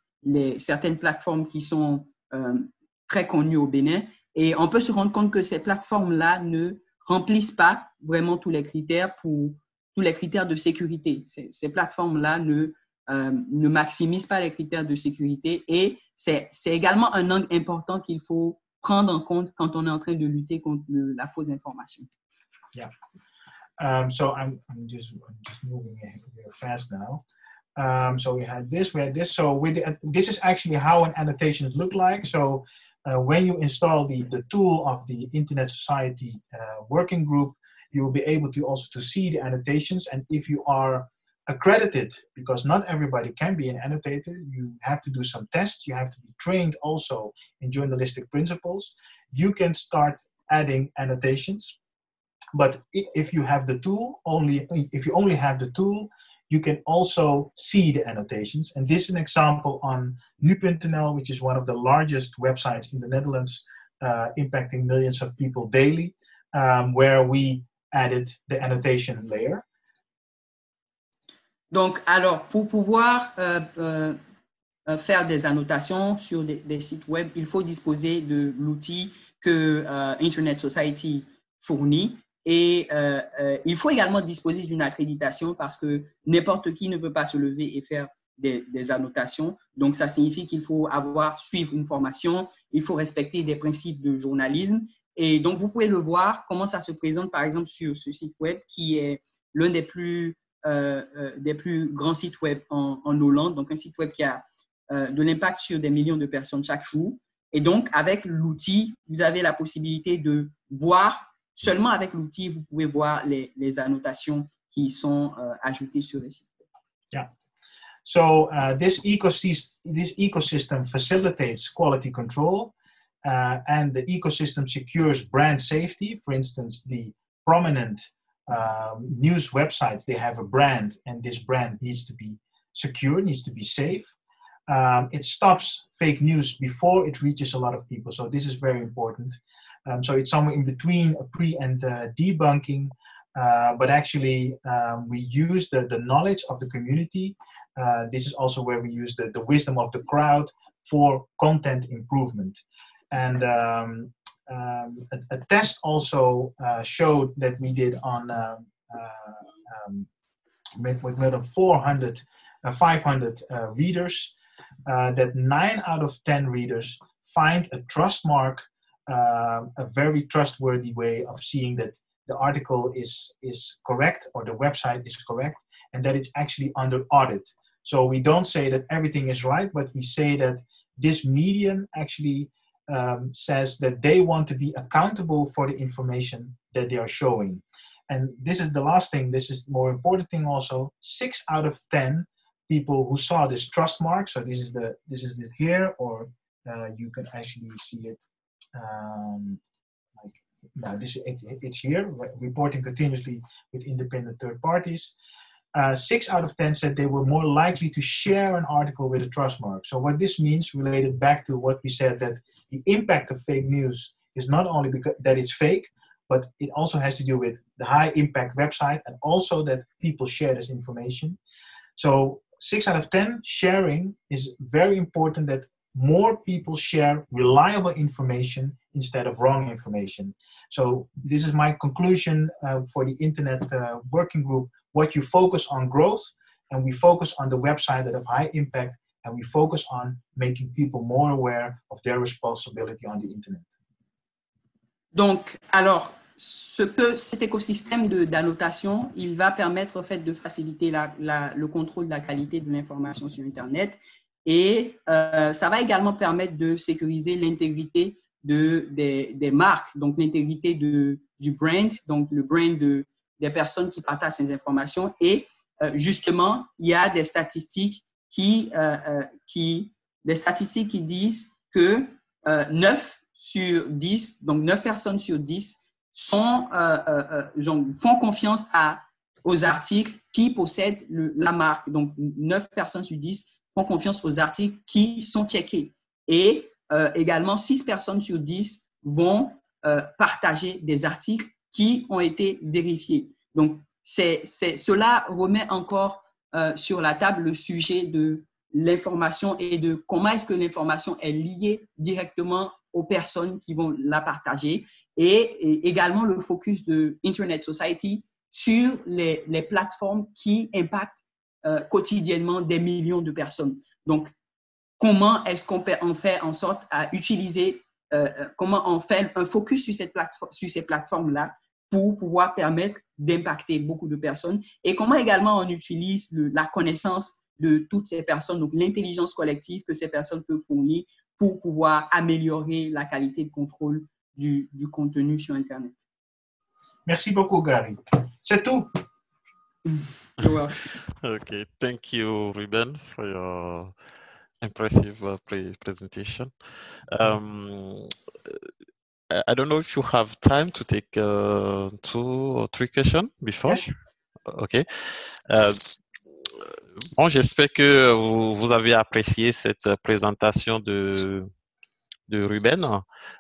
certaines plateformes qui sont très connues au Bénin et on peut se rendre compte que ces plateformes-là ne remplissent pas vraiment tous les critères de sécurité. Ces plateformes-là ne maximisent pas les critères de sécurité et c'est également un angle important qu'il faut prendre en compte quand on est en train de lutter contre la fausse information. Yeah. So I'm just moving here fast now. So we had this. So this is actually how an annotation look like. So when you install the tool of the Internet Society working group, you will be able to also see the annotations. And if you are accredited, because not everybody can be an annotator, you have to do some tests, you have to be trained also in journalistic principles, you can start adding annotations. But if you have the tool, if you only have the tool, you can also see the annotations. And this is an example on nu.nl, which is one of the largest websites in the Netherlands, impacting millions of people daily, where we added the annotation layer. Donc, alors, pour pouvoir faire des annotations sur des sites web, il faut disposer de l'outil que Internet Society fournit. Et il faut également disposer d'une accréditation parce que n'importe qui ne peut pas se lever et faire des annotations. Donc, ça signifie qu'il faut suivre une formation, il faut respecter des principes de journalisme. Et donc, vous pouvez le voir, comment ça se présente, par exemple, sur ce site web qui est l'un des plus grands sites web en Hollande, donc un site web qui a de l'impact sur des millions de personnes chaque jour. Et donc, avec l'outil, vous avez la possibilité de voir, seulement avec l'outil, vous pouvez voir les annotations qui sont ajoutées sur le site. Yeah. So this ecosystem facilitates quality control and the ecosystem secures brand safety. For instance, the prominent news websites, they have a brand and this brand needs to be secure, needs to be safe. It stops fake news before it reaches a lot of people. So this is very important. So it's somewhere in between a pre and debunking, but actually we use the knowledge of the community. This is also where we use the wisdom of the crowd for content improvement. And a test also showed that we did on with more than 500 readers, that 9 out of 10 readers find a trust mark a very trustworthy way of seeing that the article is correct or the website is correct and that it's actually under audit. So we don't say that everything is right, but we say that this medium actually says that they want to be accountable for the information that they are showing. And this is the last thing, this is the more important thing also, 6 out of 10 people who saw this trust mark, so this is this here, or you can actually see it like now it's here, reporting continuously with independent third parties. 6 out of 10 said they were more likely to share an article with a trust mark. So what this means, related back to what we said, that the impact of fake news is not only because that it's fake, but it also has to do with the high impact website and also that people share this information. So 6 out of 10, sharing is very important, that more people share reliable information instead of wrong information. So this is my conclusion for the Internet Working Group. What you focus on growth, and we focus on the website that have high impact, and we focus on making people more aware of their responsibility on the Internet. Donc, alors, cet écosystème d'annotation, il va permettre en fait de faciliter le contrôle de la qualité de l'information sur Internet, et ça va également permettre de sécuriser l'intégrité des marques, donc l'intégrité du brand, donc le brand des personnes qui partagent ces informations. Et justement, il y a des statistiques qui disent que 9 sur 10, donc 9 personnes sur 10 font confiance aux articles qui possèdent la marque. Donc, 9 personnes sur 10 font confiance aux articles qui sont checkés. Et également, 6 personnes sur 10 vont partager des articles qui ont été vérifiés. Donc, cela remet encore sur la table le sujet de l'information et de comment est-ce que l'information est liée directement aux personnes qui vont la partager, et également le focus de Internet Society sur les plateformes qui impactent quotidiennement des millions de personnes. Donc, comment est-ce qu'on fait en sorte à utiliser, comment on fait un focus sur ces plateformes-là pour pouvoir permettre d'impacter beaucoup de personnes, et comment également on utilise la connaissance de toutes ces personnes, donc l'intelligence collective que ces personnes peuvent fournir pour pouvoir améliorer la qualité de contrôle du contenu sur Internet. Merci beaucoup, Gary. C'est tout. Okay, thank you, Ruben, for your impressive presentation. I don't know if you have time to take 2 or 3 questions before. Yes. Okay. Bon, j'espère que vous avez apprécié cette présentation de Ruben.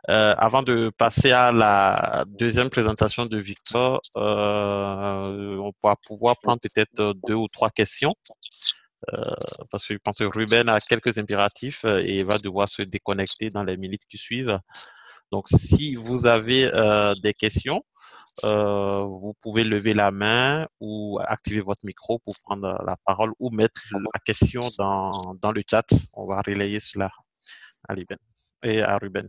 Avant de passer à la deuxième présentation de Victor, on va pouvoir prendre peut-être 2 ou 3 questions. Parce que je pense que Ruben a quelques impératifs et va devoir se déconnecter dans les minutes qui suivent. Donc, si vous avez des questions, vous pouvez lever la main ou activer votre micro pour prendre la parole, ou mettre la question dans le chat. On va relayer cela à Ruben et à Ruben.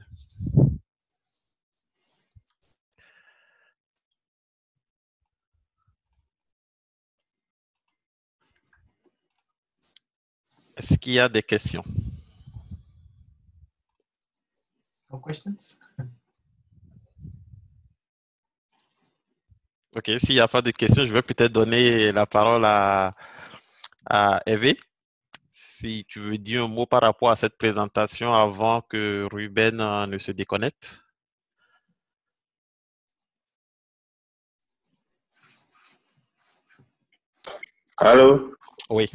Est-ce qu'il y a des questions? No questions? Ok, s'il n'y a pas de questions, je vais peut-être donner la parole à Eve. Si tu veux dire un mot par rapport à cette présentation avant que Ruben ne se déconnecte. Allô? Oui.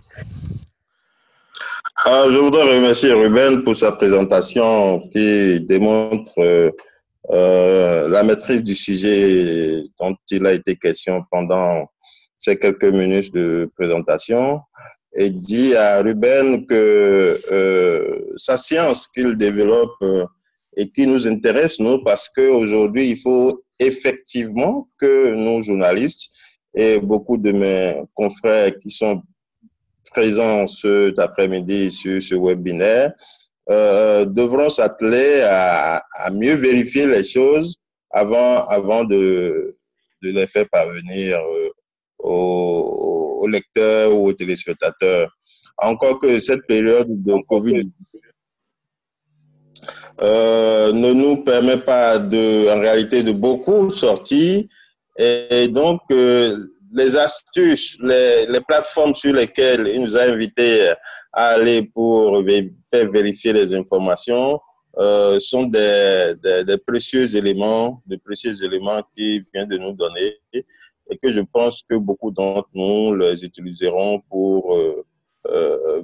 Je voudrais remercier Ruben pour sa présentation qui démontre la maîtrise du sujet dont il a été question pendant ces quelques minutes de présentation, et dit à Ruben que sa science qu'il développe et qui nous intéresse, nous, parce qu'aujourd'hui, il faut effectivement que nous, journalistes, et beaucoup de mes confrères qui sont présents cet après-midi sur ce webinaire, devront s'atteler à mieux vérifier les choses avant de les faire parvenir aux lecteurs ou aux téléspectateurs. Encore que cette période de Covid ne nous permet pas en réalité de beaucoup sortir, et donc les astuces, les plateformes sur lesquelles il nous a invités à aller pour faire vérifier les informations sont des précieux éléments, qu'il vient de nous donner, et que je pense que beaucoup d'entre nous les utiliseront pour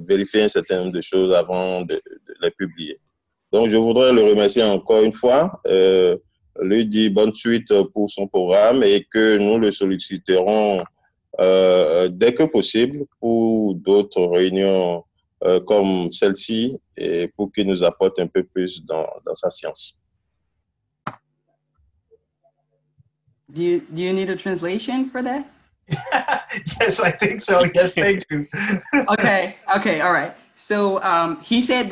vérifier un certain nombre de choses avant de les publier. Donc, je voudrais le remercier encore une fois, lui dire bonne suite pour son programme, et que nous le solliciterons dès que possible pour d'autres réunions comme celle-ci et pour qu'il nous apporte un peu plus dans sa science. Do you need a translation for that? Yes, I think so. Yes, thank you. Okay, all right. So he said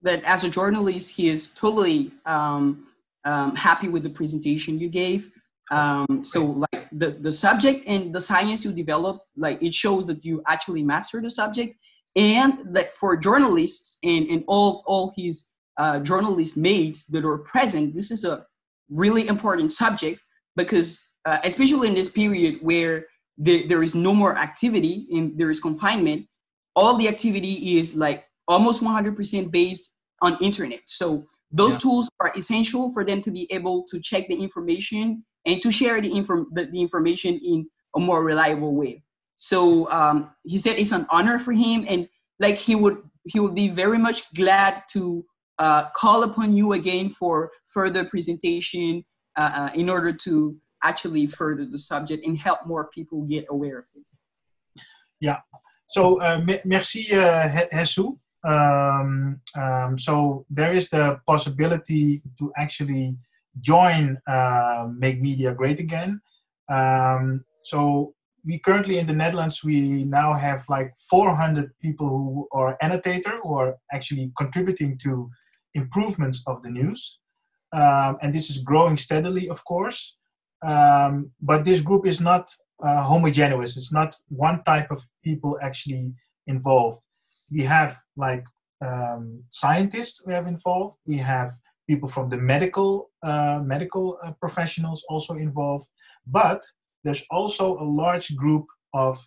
that as a journalist, he is totally happy with the presentation you gave. So like the subject and the science you developed, like it shows that you actually master the subject, and that for journalists and all his journalist mates that are present, this is a really important subject because especially in this period where there is no more activity and there is confinement, all the activity is like almost 100% based on internet. So those tools are essential for them to be able to check the information and to share the information in a more reliable way. So he said it's an honor for him, and like he would be very much glad to call upon you again for further presentation in order to actually further the subject and help more people get aware of this. Yeah. So merci, Jesus. So there is the possibility to actually join Make Media Great Again. So we currently in the Netherlands, we now have like 400 people who are annotator, who are actually contributing to improvements of the news. And this is growing steadily, of course. But this group is not homogeneous. It's not one type of people actually involved. We have like scientists we have involved. We have people from the medical professionals also involved. But there's also a large group of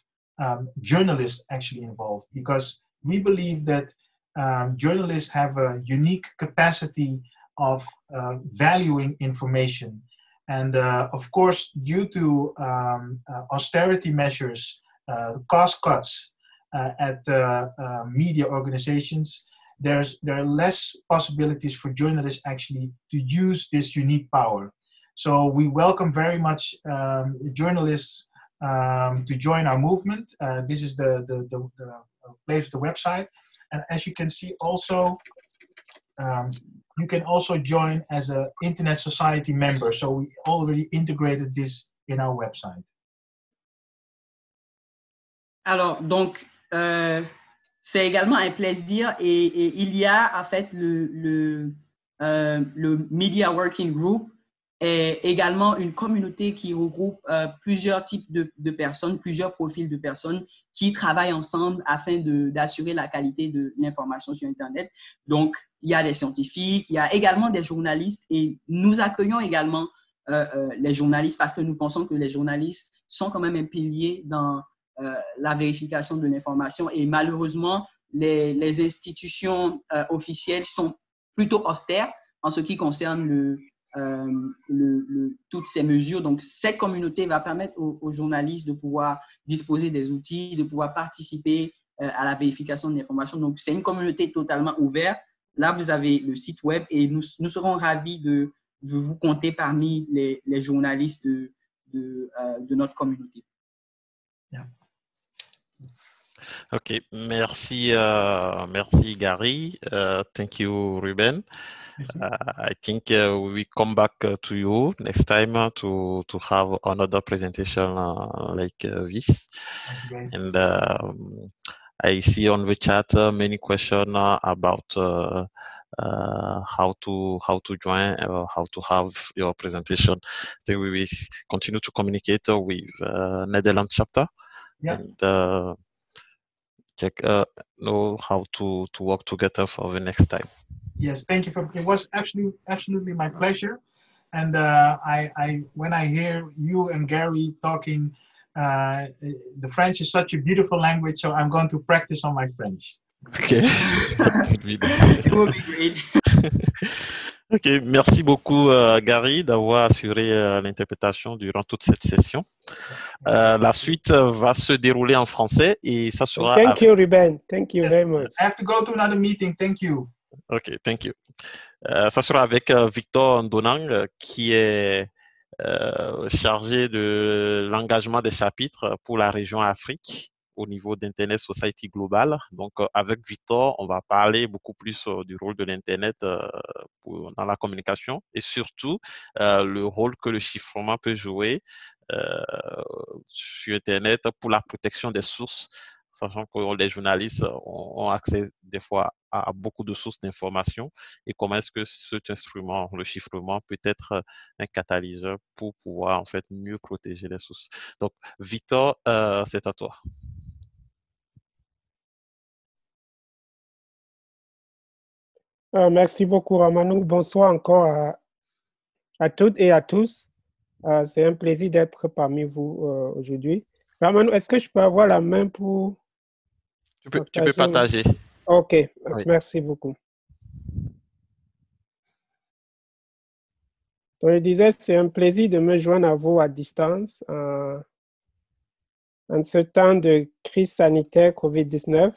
journalists actually involved, because we believe that journalists have a unique capacity of valuing information. And of course, due to austerity measures, cost cuts at media organizations, there are less possibilities for journalists actually to use this unique power. So we welcome very much journalists to join our movement. This is the place of the website. And as you can see also, you can also join as an Internet Society member. So we already integrated this in our website. Alors, donc, c'est également un plaisir et il y a en fait le Media Working Group est également une communauté qui regroupe plusieurs types de personnes, plusieurs profils de personnes qui travaillent ensemble afin d'assurer la qualité de l'information sur Internet. Donc, il y a des scientifiques, il y a également des journalistes et nous accueillons également les journalistes parce que nous pensons que les journalistes sont quand même un pilier dans la vérification de l'information et malheureusement, les institutions officielles sont plutôt austères en ce qui concerne toutes ces mesures. Donc, cette communauté va permettre aux journalistes de pouvoir disposer des outils, de pouvoir participer à la vérification de l'information. Donc, c'est une communauté totalement ouverte. Là, vous avez le site web et nous serons ravis de vous compter parmi les journalistes de notre communauté. Yeah. Okay, merci Gary. Thank you, Ruben. I think we come back to you next time to have another presentation like this. Okay. And I see on the chat many questions about how to join or how to have your presentation. Then we will continue to communicate with Netherlands chapter. Yeah. And know how to work together for the next time. Yes, thank you. It was actually absolutely my pleasure. And I when I hear you and Gary talking, the French is such a beautiful language, so I'm going to practice on my French. Okay. It will be great. Ok, merci beaucoup Gary d'avoir assuré l'interprétation durant toute cette session. La suite va se dérouler en français et ça sera... Thank you, Ruben. Thank you very much. I have to go to another meeting. Thank you. Ok, thank you. Ça sera avec Victor Ndonang qui est chargé de l'engagement des chapitres pour la région Afrique au niveau d'Internet Society Global. Donc, avec Victor, on va parler beaucoup plus du rôle de l'Internet dans la communication et surtout le rôle que le chiffrement peut jouer euh, sur Internet pour la protection des sources, sachant que les journalistes ont accès des fois à beaucoup de sources d'informations et comment est-ce que cet instrument, le chiffrement, peut être un catalyseur pour pouvoir en fait mieux protéger les sources. Donc, Victor, c'est à toi. Merci beaucoup, Ramanou. Bonsoir encore à toutes et à tous. C'est un plaisir d'être parmi vous aujourd'hui. Ramanou, est-ce que je peux avoir la main pour Tu peux partager. OK, Oui. merci beaucoup. Donc, je disais, c'est un plaisir de me joindre à vous à distance en ce temps de crise sanitaire COVID-19.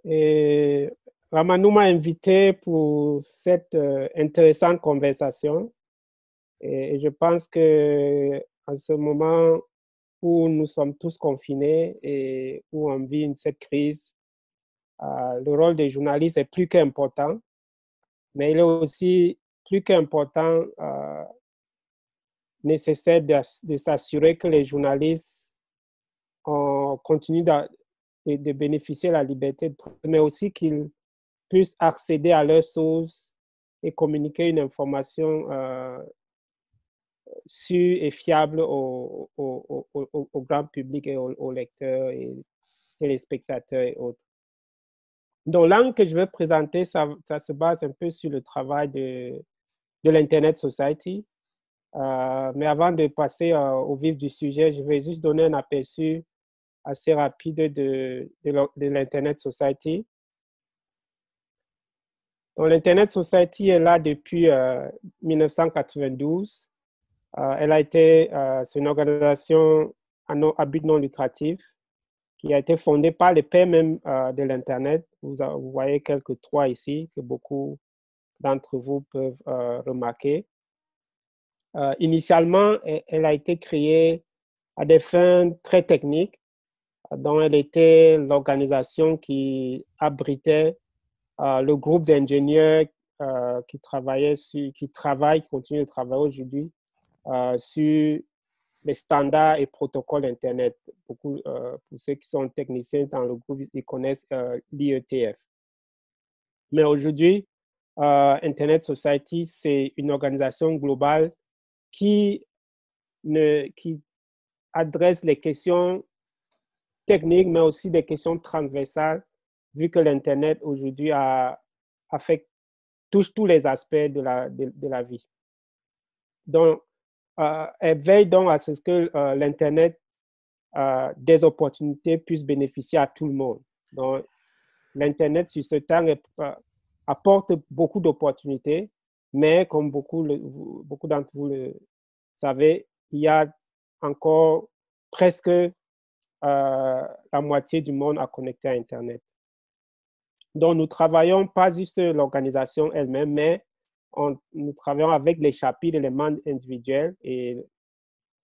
Et Ramanou m'a invité pour cette intéressante conversation. Et je pense que en ce moment où nous sommes tous confinés et où on vit cette crise, le rôle des journalistes est plus qu'important, mais il est aussi plus qu'important, nécessaire de s'assurer que les journalistes continuent de bénéficier de la liberté de presse, mais aussi qu'ils puissent accéder à leurs sources et communiquer une information sûre et fiable au grand public et aux lecteurs et téléspectateurs et autres. Donc, l'angle que je vais présenter, ça se base un peu sur le travail de l'Internet Society. Mais avant de passer au vif du sujet, je vais juste donner un aperçu assez rapide de l'Internet Society. Donc, l'Internet Society est là depuis 1992. C'est une organisation à but non lucratif qui a été fondée par les pères même de l'Internet. Vous voyez quelques trois ici que beaucoup d'entre vous peuvent remarquer. Initialement, elle a été créée à des fins très techniques, dont elle était l'organisation qui abritait le groupe d'ingénieurs qui continuent de travailler aujourd'hui sur les standards et protocoles Internet. Beaucoup, pour ceux qui sont techniciens dans le groupe, ils connaissent l'IETF. Mais aujourd'hui, Internet Society, c'est une organisation globale qui adresse les questions techniques, mais aussi des questions transversales, vu que l'Internet aujourd'hui touche tous les aspects de la vie. Donc, elle veille donc à ce que l'Internet des opportunités puisse bénéficier à tout le monde. Donc, l'Internet sur ce temps apporte beaucoup d'opportunités, mais comme beaucoup d'entre vous le savez, il y a encore presque la moitié du monde à connecter à Internet. Donc, nous travaillons pas juste l'organisation elle-même, mais nous travaillons avec les chapitres et les membres individuels. Et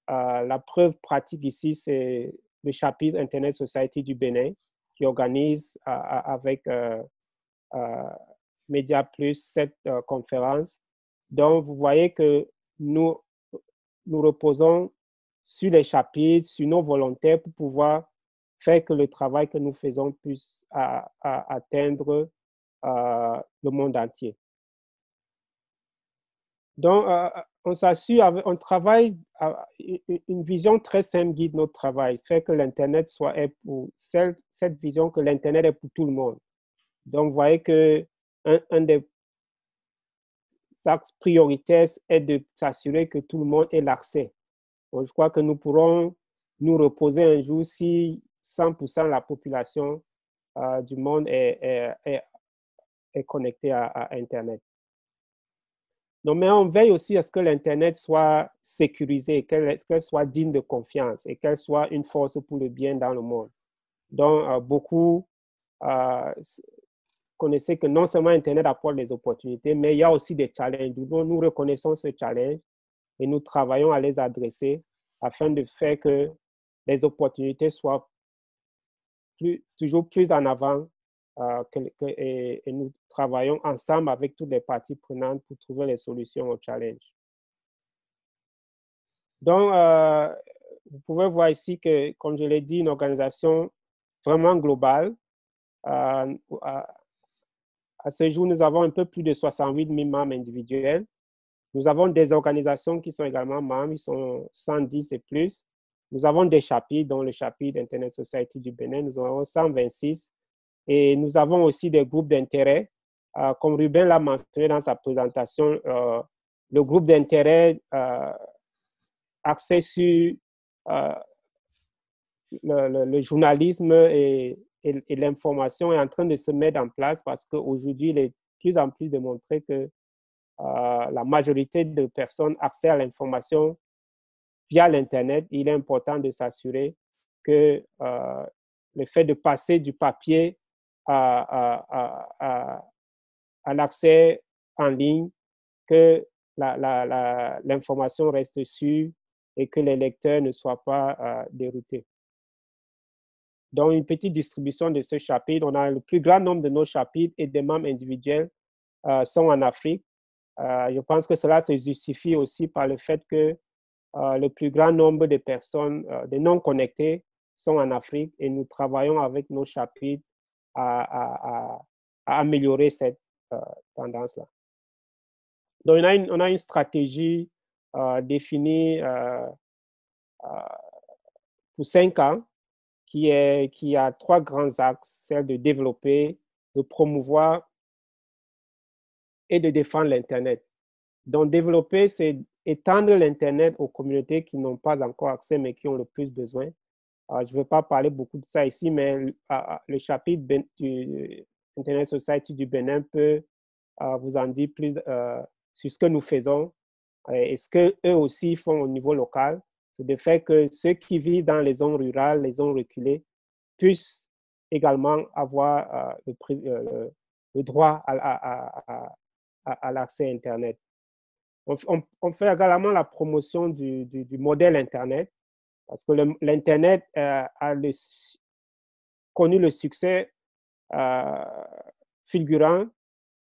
la preuve pratique ici, c'est le chapitre Internet Society du Bénin qui organise avec Media Plus cette conférence. Donc, vous voyez que nous reposons sur les chapitres, sur nos volontaires pour pouvoir faire que le travail que nous faisons puisse atteindre le monde entier. Donc, on travaille, une vision très simple guide notre travail, fait que l'Internet soit pour cette vision que l'Internet est pour tout le monde. Donc, vous voyez que un des axes prioritaires est de s'assurer que tout le monde ait l'accès. Donc, je crois que nous pourrons nous reposer un jour si 100% de la population du monde est connectée à Internet. Donc, mais on veille aussi à ce que l'Internet soit sécurisé, qu'elle soit digne de confiance et qu'elle soit une force pour le bien dans le monde. Donc, beaucoup reconnaissez que non seulement Internet apporte des opportunités, mais il y a aussi des challenges. Donc, nous reconnaissons ce challenge et nous travaillons à les adresser afin de faire que les opportunités soient toujours plus en avant et nous travaillons ensemble avec toutes les parties prenantes pour trouver les solutions aux challenges. Donc, vous pouvez voir ici que, comme je l'ai dit, une organisation vraiment globale. À ce jour, nous avons un peu plus de 68 000 membres individuels. Nous avons des organisations qui sont également membres, ils sont 110 et plus. Nous avons des chapitres, dont le chapitre Internet Society du Bénin, nous en avons 126. Et nous avons aussi des groupes d'intérêt. Comme Ruben l'a mentionné dans sa présentation, le groupe d'intérêt axé sur le journalisme et l'information est en train de se mettre en place parce qu'aujourd'hui, il est de plus en plus démontré que la majorité de personnes accèdent à l'information via l'Internet. Il est important de s'assurer que le fait de passer du papier à l'accès en ligne, que l'information reste sûre et que les lecteurs ne soient pas déroutés. Donc, une petite distribution de ce chapitre. On a le plus grand nombre de nos chapitres et des membres individuels sont en Afrique. Je pense que cela se justifie aussi par le fait que le plus grand nombre de personnes, de non connectés, sont en Afrique et nous travaillons avec nos chapitres à améliorer cette tendance-là. Donc, on a une stratégie définie pour 5 ans qui a 3 grands axes, celle de développer, de promouvoir et de défendre l'Internet. Donc, développer, c'est étendre l'Internet aux communautés qui n'ont pas encore accès, mais qui ont le plus besoin. Je ne vais pas parler beaucoup de ça ici, mais le chapitre du Internet Society du Bénin peut vous en dire plus sur ce que nous faisons et ce qu'eux aussi font au niveau local. C'est de faire que ceux qui vivent dans les zones rurales, les zones reculées, puissent également avoir le droit à l'accès à Internet. On fait également la promotion du modèle Internet, parce que l'Internet a connu le succès fulgurant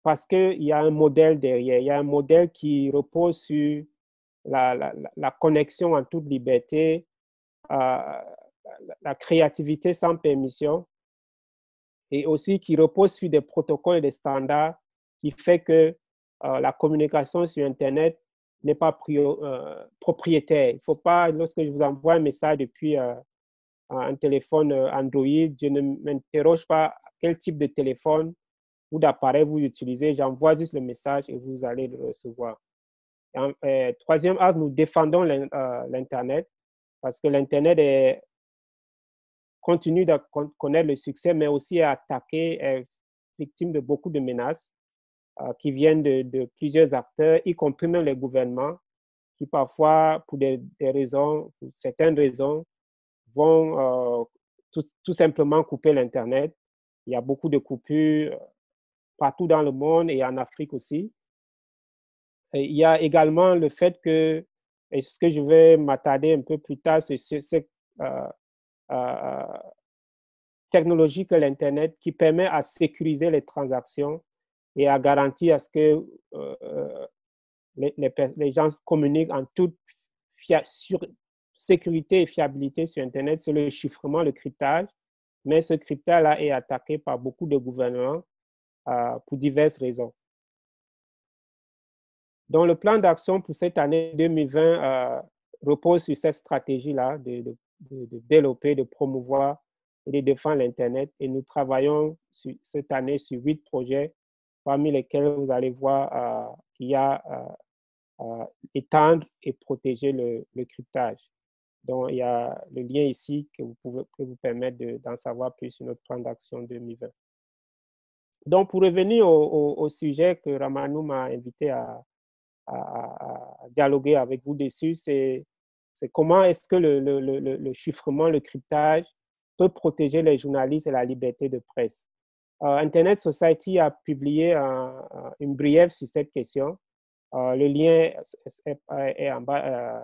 parce qu'il y a un modèle derrière. Il y a un modèle qui repose sur la connexion en toute liberté, la créativité sans permission, et aussi qui repose sur des protocoles et des standards qui fait que la communication sur Internet n'est pas propriétaire. Il ne faut pas, lorsque je vous envoie un message depuis un téléphone Android, je ne m'interroge pas quel type de téléphone ou d'appareil vous utilisez. J'envoie juste le message et vous allez le recevoir. Troisième axe, nous défendons l'Internet parce que l'Internet continue de connaître le succès, mais aussi est attaqué, est victime de beaucoup de menaces qui viennent de plusieurs acteurs, y compris même les gouvernements, qui parfois, pour certaines raisons, vont tout simplement couper l'Internet. Il y a beaucoup de coupures partout dans le monde et en Afrique aussi. Et il y a également le fait que, et ce que je vais m'attarder un peu plus tard, c'est cette technologie que l'Internet qui permet à sécuriser les transactions et à garantir à ce que les gens communiquent en toute sécurité et fiabilité sur Internet. C'est le chiffrement, le cryptage. Mais ce cryptage-là est attaqué par beaucoup de gouvernements pour diverses raisons. Donc, le plan d'action pour cette année 2020 repose sur cette stratégie-là de développer, de promouvoir et de défendre l'Internet. Et nous travaillons cette année sur 8 projets, parmi lesquels vous allez voir qu'il y a étendre et protéger le cryptage. Donc, il y a le lien ici qui vous permet d'en savoir plus sur notre plan d'action 2020. Donc, pour revenir au sujet que Ramanou m'a invité à dialoguer avec vous dessus, c'est comment est-ce que le chiffrement, le cryptage peut protéger les journalistes et la liberté de presse. Internet Society a publié une brève sur cette question. Le lien est en bas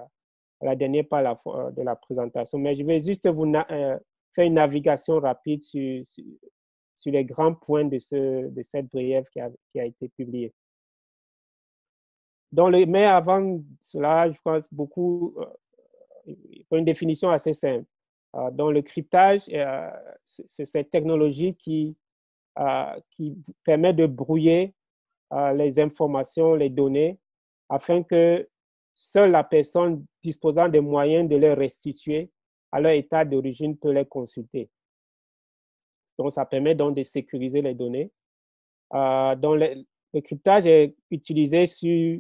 à la dernière page de la présentation, mais je vais juste vous faire une navigation rapide sur les grands points de cette brève qui a été publiée. Mais avant cela, je pense une définition assez simple. Dans le cryptage, c'est cette technologie qui permet de brouiller les informations, les données, afin que seule la personne disposant des moyens de les restituer à leur état d'origine peut les consulter. Donc, ça permet donc de sécuriser les données. Donc, le cryptage est utilisé sur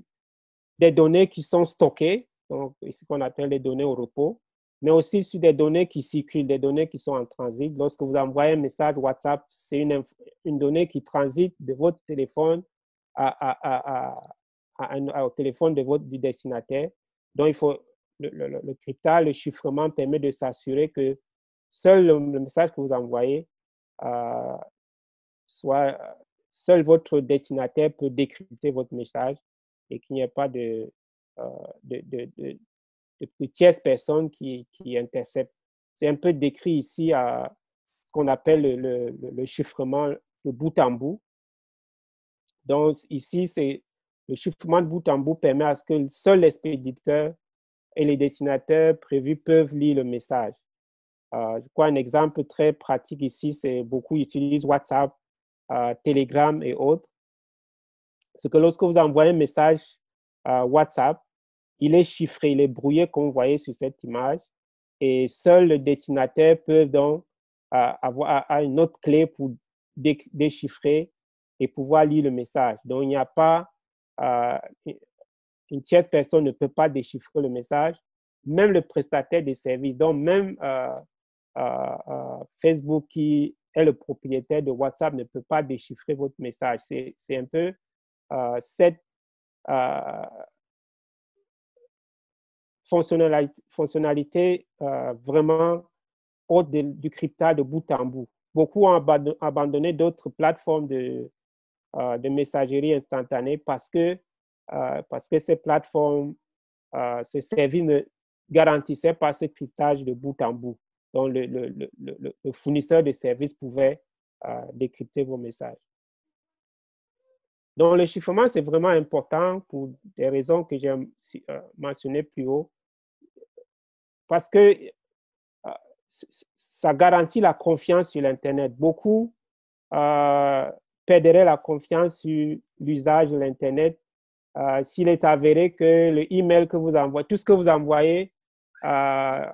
des données qui sont stockées, donc ce qu'on appelle les données au repos, mais aussi sur des données qui circulent, des données qui sont en transit. Lorsque vous envoyez un message WhatsApp, c'est une donnée qui transite de votre téléphone au téléphone du destinataire. Donc, le cryptage, le chiffrement permet de s'assurer que seul le message que vous envoyez, seul votre destinataire peut décrypter votre message et qu'il n'y ait pas de tierces personnes qui interceptent. C'est un peu décrit ici à ce qu'on appelle le chiffrement de bout en bout. Donc, ici, le chiffrement de bout en bout permet à ce que seul l'expéditeur et les destinataires prévus peuvent lire le message. Je crois un exemple très pratique ici, c'est beaucoup utilisent WhatsApp, Telegram et autres. C'est que lorsque vous envoyez un message WhatsApp, il est chiffré, il est brouillé comme vous voyez sur cette image et seul le destinataire peut donc avoir une autre clé pour déchiffrer et pouvoir lire le message. Donc, il n'y a pas, une tierce personne ne peut pas déchiffrer le message, même le prestataire des services, donc même Facebook qui est le propriétaire de WhatsApp ne peut pas déchiffrer votre message. C'est un peu cette fonctionnalité vraiment haute du cryptage de bout en bout. Beaucoup ont abandonné d'autres plateformes de messagerie instantanée parce que ces plateformes, ces services ne garantissaient pas ce cryptage de bout en bout. Donc, le fournisseur de services pouvait décrypter vos messages. Donc, le chiffrement, c'est vraiment important pour des raisons que j'ai mentionnées plus haut, parce que ça garantit la confiance sur l'Internet. Beaucoup perdrait la confiance sur l'usage de l'Internet s'il est avéré que le email que vous envoyez, tout ce que vous envoyez à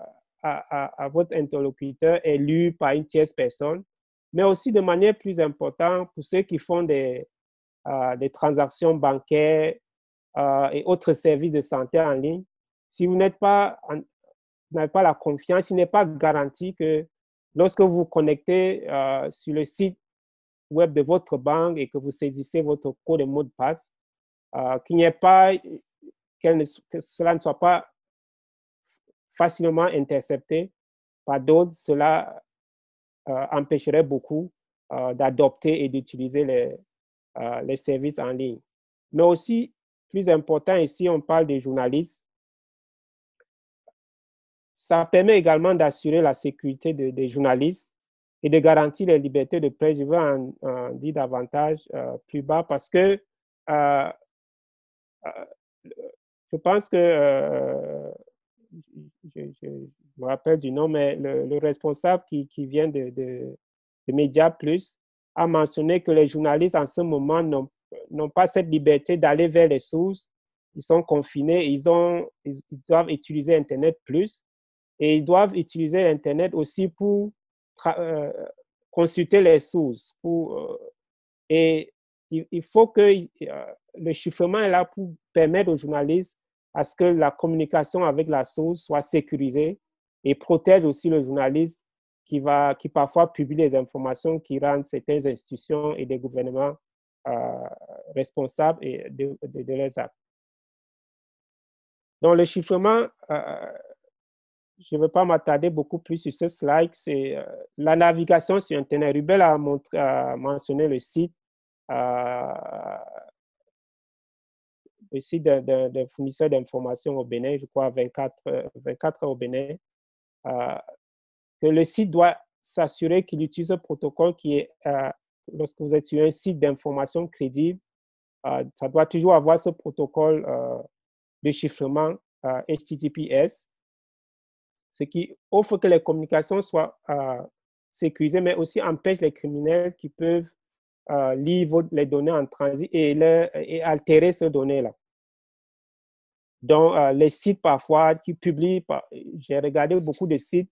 votre interlocuteur est lu par une tierce personne, mais aussi de manière plus importante pour ceux qui font des transactions bancaires et autres services de santé en ligne. Si vous n'avez pas la confiance, il n'est pas garanti que lorsque vous vous connectez sur le site web de votre banque et que vous saisissez votre code et mot de passe, qu'il n'y ait pas, que cela ne soit pas facilement intercepté par d'autres. Cela empêcherait beaucoup d'adopter et d'utiliser les services en ligne. Mais aussi, plus important ici, on parle des journalistes. Ça permet également d'assurer la sécurité des journalistes et de garantir les libertés de presse. Je vais en dire davantage plus bas parce que je pense que, je me rappelle du nom, mais le responsable qui vient de Média Plus a mentionné que les journalistes en ce moment n'ont pas cette liberté d'aller vers les sources. Ils sont confinés, ils doivent utiliser Internet plus et ils doivent utiliser Internet aussi pour consulter les sources. Et il faut que le chiffrement est là pour permettre aux journalistes à ce que la communication avec la source soit sécurisée et protège aussi le journaliste qui parfois publie des informations qui rendent certaines institutions et des gouvernements responsables de leurs actes. Donc, le chiffrement, je ne veux pas m'attarder beaucoup plus sur ce slide, c'est la navigation sur Internet. Rubel a mentionné le site d'un fournisseur d'informations au Bénin, je crois 24 heures au Bénin, que le site doit s'assurer qu'il utilise un protocole qui est, lorsque vous êtes sur un site d'information crédible, ça doit toujours avoir ce protocole de chiffrement HTTPS, ce qui offre que les communications soient sécurisées, mais aussi empêche les criminels qui peuvent lire les données en transit et altérer ces données-là. Donc, les sites parfois qui publient, j'ai regardé beaucoup de sites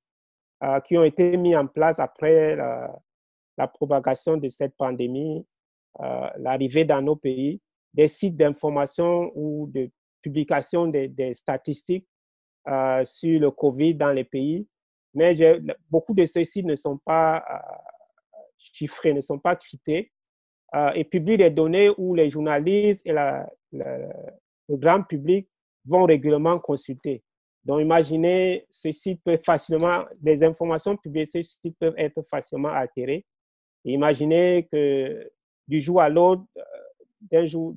qui ont été mis en place après la propagation de cette pandémie, l'arrivée dans nos pays, des sites d'information ou de publication des statistiques sur le COVID dans les pays. Mais beaucoup de ces sites ne sont pas chiffrés, ne sont pas cryptés et publient des données où les journalistes et le grand public vont régulièrement consulter. Donc, imaginez, ce site peut facilement, les informations publiées sur ce site peuvent être facilement altérées. Et imaginez que du jour à l'autre, d'un jour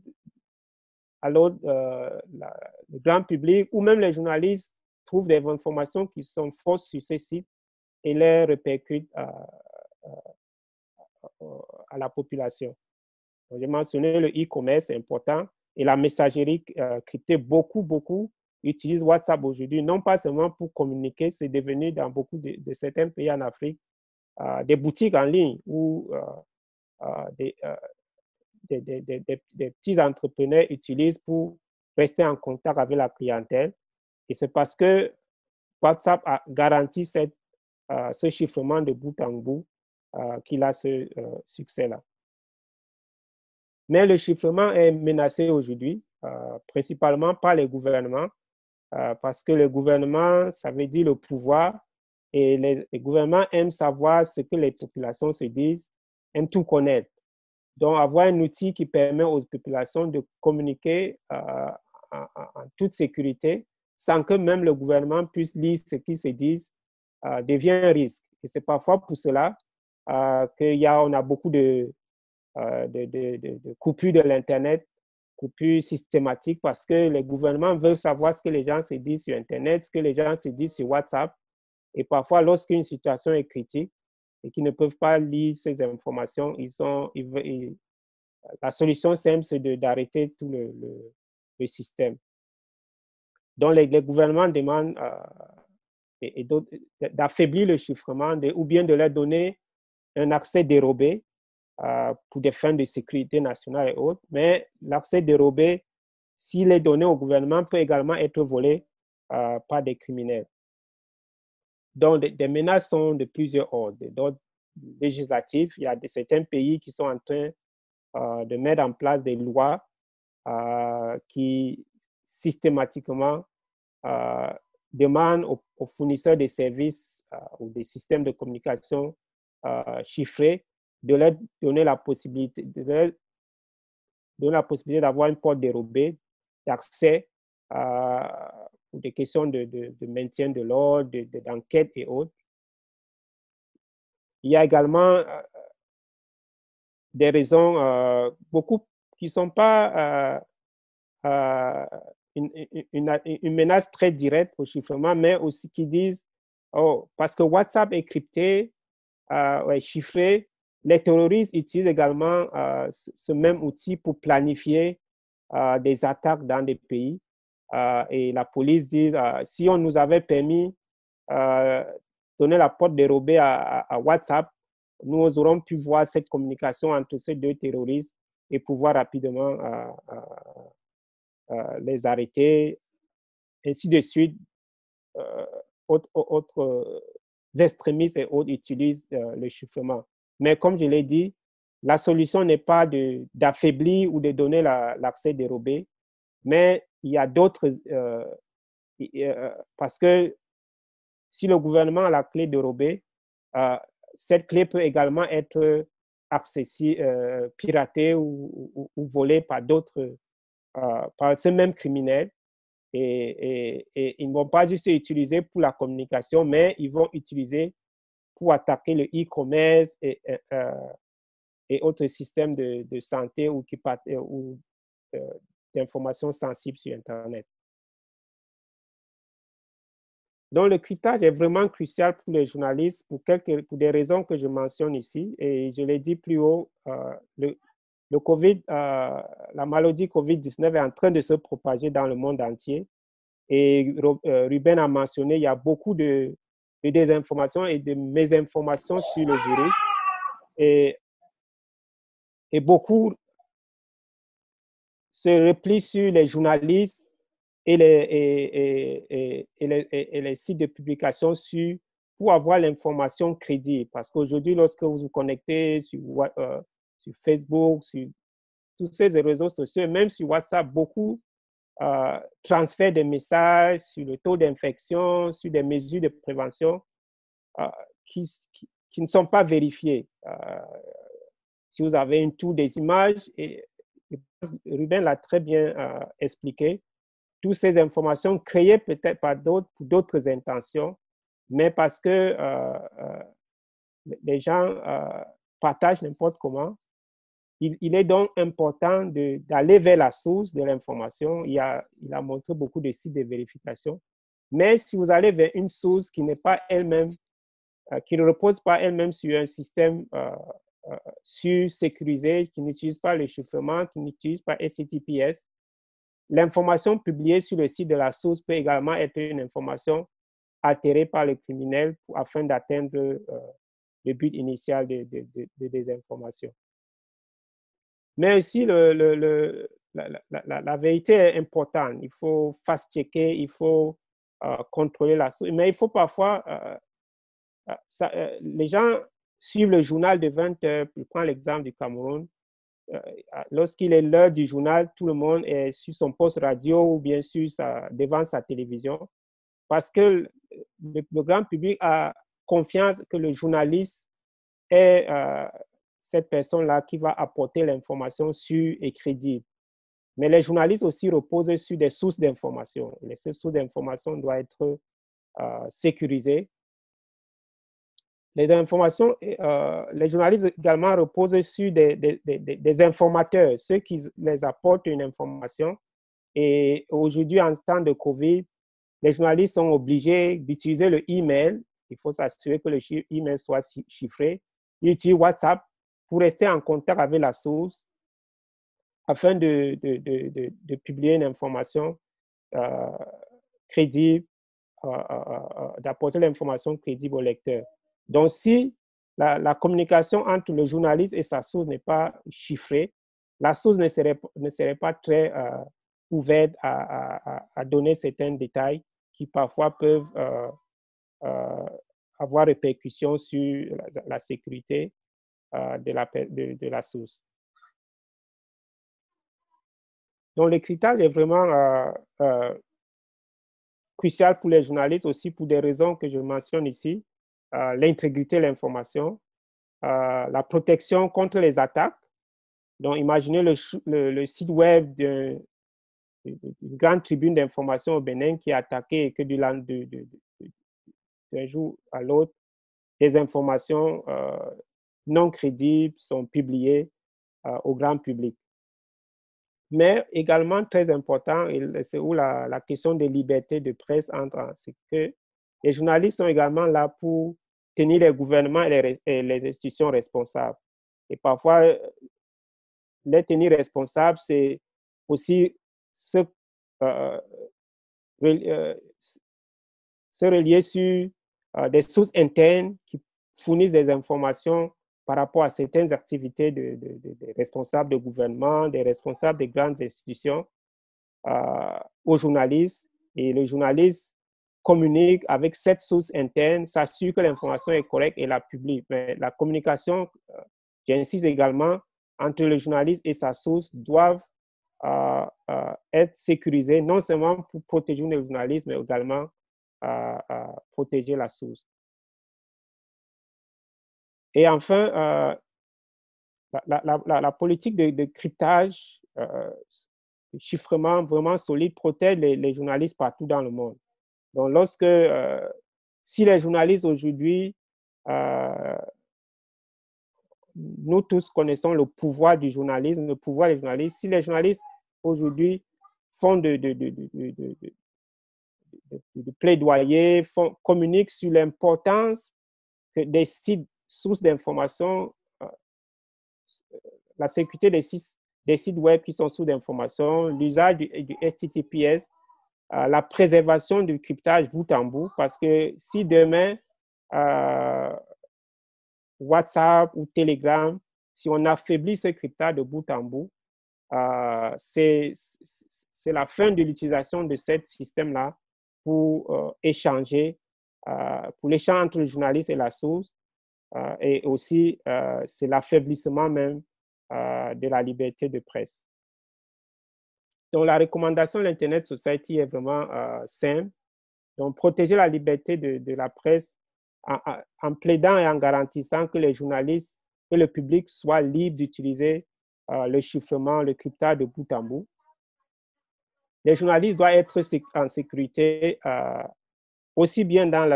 à l'autre, le grand public ou même les journalistes trouvent des informations qui sont fausses sur ces sites et les répercutent à la population. J'ai mentionné le e-commerce, c'est important, et la messagerie cryptée, beaucoup utilisent WhatsApp aujourd'hui, non pas seulement pour communiquer, c'est devenu dans beaucoup de certains pays en Afrique des boutiques en ligne où des petits entrepreneurs utilisent pour rester en contact avec la clientèle. Et c'est parce que WhatsApp a garanti ce chiffrement de bout en bout qu'il a ce succès-là. Mais le chiffrement est menacé aujourd'hui, principalement par les gouvernements, parce que le gouvernement, ça veut dire le pouvoir, et les gouvernements aiment savoir ce que les populations se disent, aiment tout connaître. Donc, avoir un outil qui permet aux populations de communiquer en toute sécurité, sans que même le gouvernement puisse lire ce qu'ils se disent, devient un risque. Et c'est parfois pour cela qu'on a beaucoup de coupures de l'Internet, coupures systématiques, parce que les gouvernements veulent savoir ce que les gens se disent sur Internet, ce que les gens se disent sur WhatsApp. Et parfois, lorsqu'une situation est critique et qu'ils ne peuvent pas lire ces informations, la solution simple, c'est d'arrêter tout le système. Donc, les gouvernements demandent d'affaiblir le chiffrement ou bien de leur donner un accès dérobé pour des fins de sécurité nationale et autres. Mais l'accès dérobé, s'il est donné au gouvernement, peut également être volé par des criminels. Donc, des menaces sont de plusieurs ordres. D'ordre législatif, il y a certains pays qui sont en train de mettre en place des lois qui systématiquement demandent aux fournisseurs de services ou des systèmes de communication chiffrés de leur donner la possibilité d'avoir une porte dérobée d'accès pour des questions de maintien de l'ordre, d'enquête et autres. Il y a également des raisons, beaucoup qui ne sont pas une menace très directe au chiffrement, mais aussi qui disent, parce que WhatsApp est crypté, chiffré, les terroristes utilisent également ce même outil pour planifier des attaques dans des pays. Et la police dit, si on nous avait permis donner la porte dérobée à WhatsApp, nous aurons pu voir cette communication entre ces deux terroristes et pouvoir rapidement les arrêter, ainsi de suite. Autres extrémistes et autres utilisent le chiffrement. Mais comme je l'ai dit, la solution n'est pas d'affaiblir ou de donner l'accès dérobé, mais il y a d'autres, parce que si le gouvernement a la clé dérobée, cette clé peut également être accessible, piratée ou volée par d'autres, par ces mêmes criminels. Et ils ne vont pas juste utiliser pour la communication, mais ils vont utiliser pour attaquer le e-commerce et autres systèmes de santé ou d'informations sensibles sur Internet. Donc, le cryptage est vraiment crucial pour les journalistes pour des raisons que je mentionne ici. Et je l'ai dit plus haut, le COVID, la maladie COVID-19 est en train de se propager dans le monde entier. Et Ruben a mentionné, il y a beaucoup de désinformations et de mésinformations sur le virus. Et beaucoup se replient sur les journalistes et les sites de publication pour avoir l'information crédible. Parce qu'aujourd'hui, lorsque vous vous connectez sur Facebook, sur tous ces réseaux sociaux, même sur WhatsApp, beaucoup transfèrent des messages sur le taux d'infection, sur des mesures de prévention qui ne sont pas vérifiées. Si vous avez une tour des images, et Ruben l'a très bien expliqué, toutes ces informations créées peut-être par d'autres pour d'autres intentions, mais parce que les gens partagent n'importe comment. Il est donc important d'aller vers la source de l'information. Il a montré beaucoup de sites de vérification. Mais si vous allez vers une source qui n'est pas elle-même, qui ne repose pas elle-même sur un système sécurisé, qui n'utilise pas le chiffrement, qui n'utilise pas HTTPS, l'information publiée sur le site de la source peut également être une information altérée par le criminel afin d'atteindre le but initial de désinformation. Mais aussi, la vérité est importante. Il faut fast-checker, il faut contrôler la source. Mais il faut parfois... les gens suivent le journal de 20 heures. Je prends l'exemple du Cameroun. Lorsqu'il est l'heure du journal, tout le monde est sur son poste radio ou bien sûr devant sa télévision parce que le grand public a confiance que le journaliste est cette personne-là qui va apporter l'information sûre et crédible. Mais les journalistes aussi reposent sur des sources d'information. Les sources d'information doivent être sécurisées. Les journalistes également reposent sur des informateurs, ceux qui les apportent une information. Et aujourd'hui, en temps de COVID, les journalistes sont obligés d'utiliser le email. Il faut s'assurer que le email soit chiffré. Ils utilisent WhatsApp pour rester en contact avec la source afin de publier une information crédible, d'apporter l'information crédible au lecteur. Donc, si la communication entre le journaliste et sa source n'est pas chiffrée, la source ne serait pas très ouverte à donner certains détails qui parfois peuvent avoir répercussions sur la sécurité de la source. Donc, le cryptage est vraiment crucial pour les journalistes aussi pour des raisons que je mentionne ici. L'intégrité de l'information, la protection contre les attaques. Donc, imaginez le site web d'une grande tribune d'information au Bénin qui est attaqué et que d'un jour à l'autre, des informations non crédibles sont publiées au grand public. Mais également très important, c'est où la question de liberté de presse entre, c'est que les journalistes sont également là pour tenir les gouvernements et les institutions responsables. Et parfois, les tenir responsables, c'est aussi se relier sur des sources internes qui fournissent des informations par rapport à certaines activités des responsables de gouvernement, des responsables des grandes institutions, aux journalistes. Et le journaliste communique avec cette source interne, s'assure que l'information est correcte et la publie. Mais la communication, j'insiste également, entre le journaliste et sa source doivent être sécurisées, non seulement pour protéger le journaliste, mais également protéger la source. Et enfin, la politique de cryptage chiffrement vraiment solide protège les journalistes partout dans le monde. Donc, si les journalistes aujourd'hui, nous tous connaissons le pouvoir du journalisme, le pouvoir des journalistes. Si les journalistes aujourd'hui font de plaidoyer, communiquent sur l'importance des sites, sources d'information, la sécurité des sites web qui sont sources d'information, l'usage du HTTPS, la préservation du cryptage bout en bout, parce que si demain, WhatsApp ou Telegram, si on affaiblit ce cryptage de bout en bout, c'est la fin de l'utilisation de ce système-là pour échanger, pour l'échange entre le journaliste et la source, et aussi c'est l'affaiblissement même de la liberté de presse. Donc la recommandation de l'Internet Society est vraiment simple. Donc protéger la liberté de la presse en plaidant et en garantissant que les journalistes et le public soient libres d'utiliser le chiffrement, le cryptage de bout en bout. Les journalistes doivent être en sécurité aussi bien dans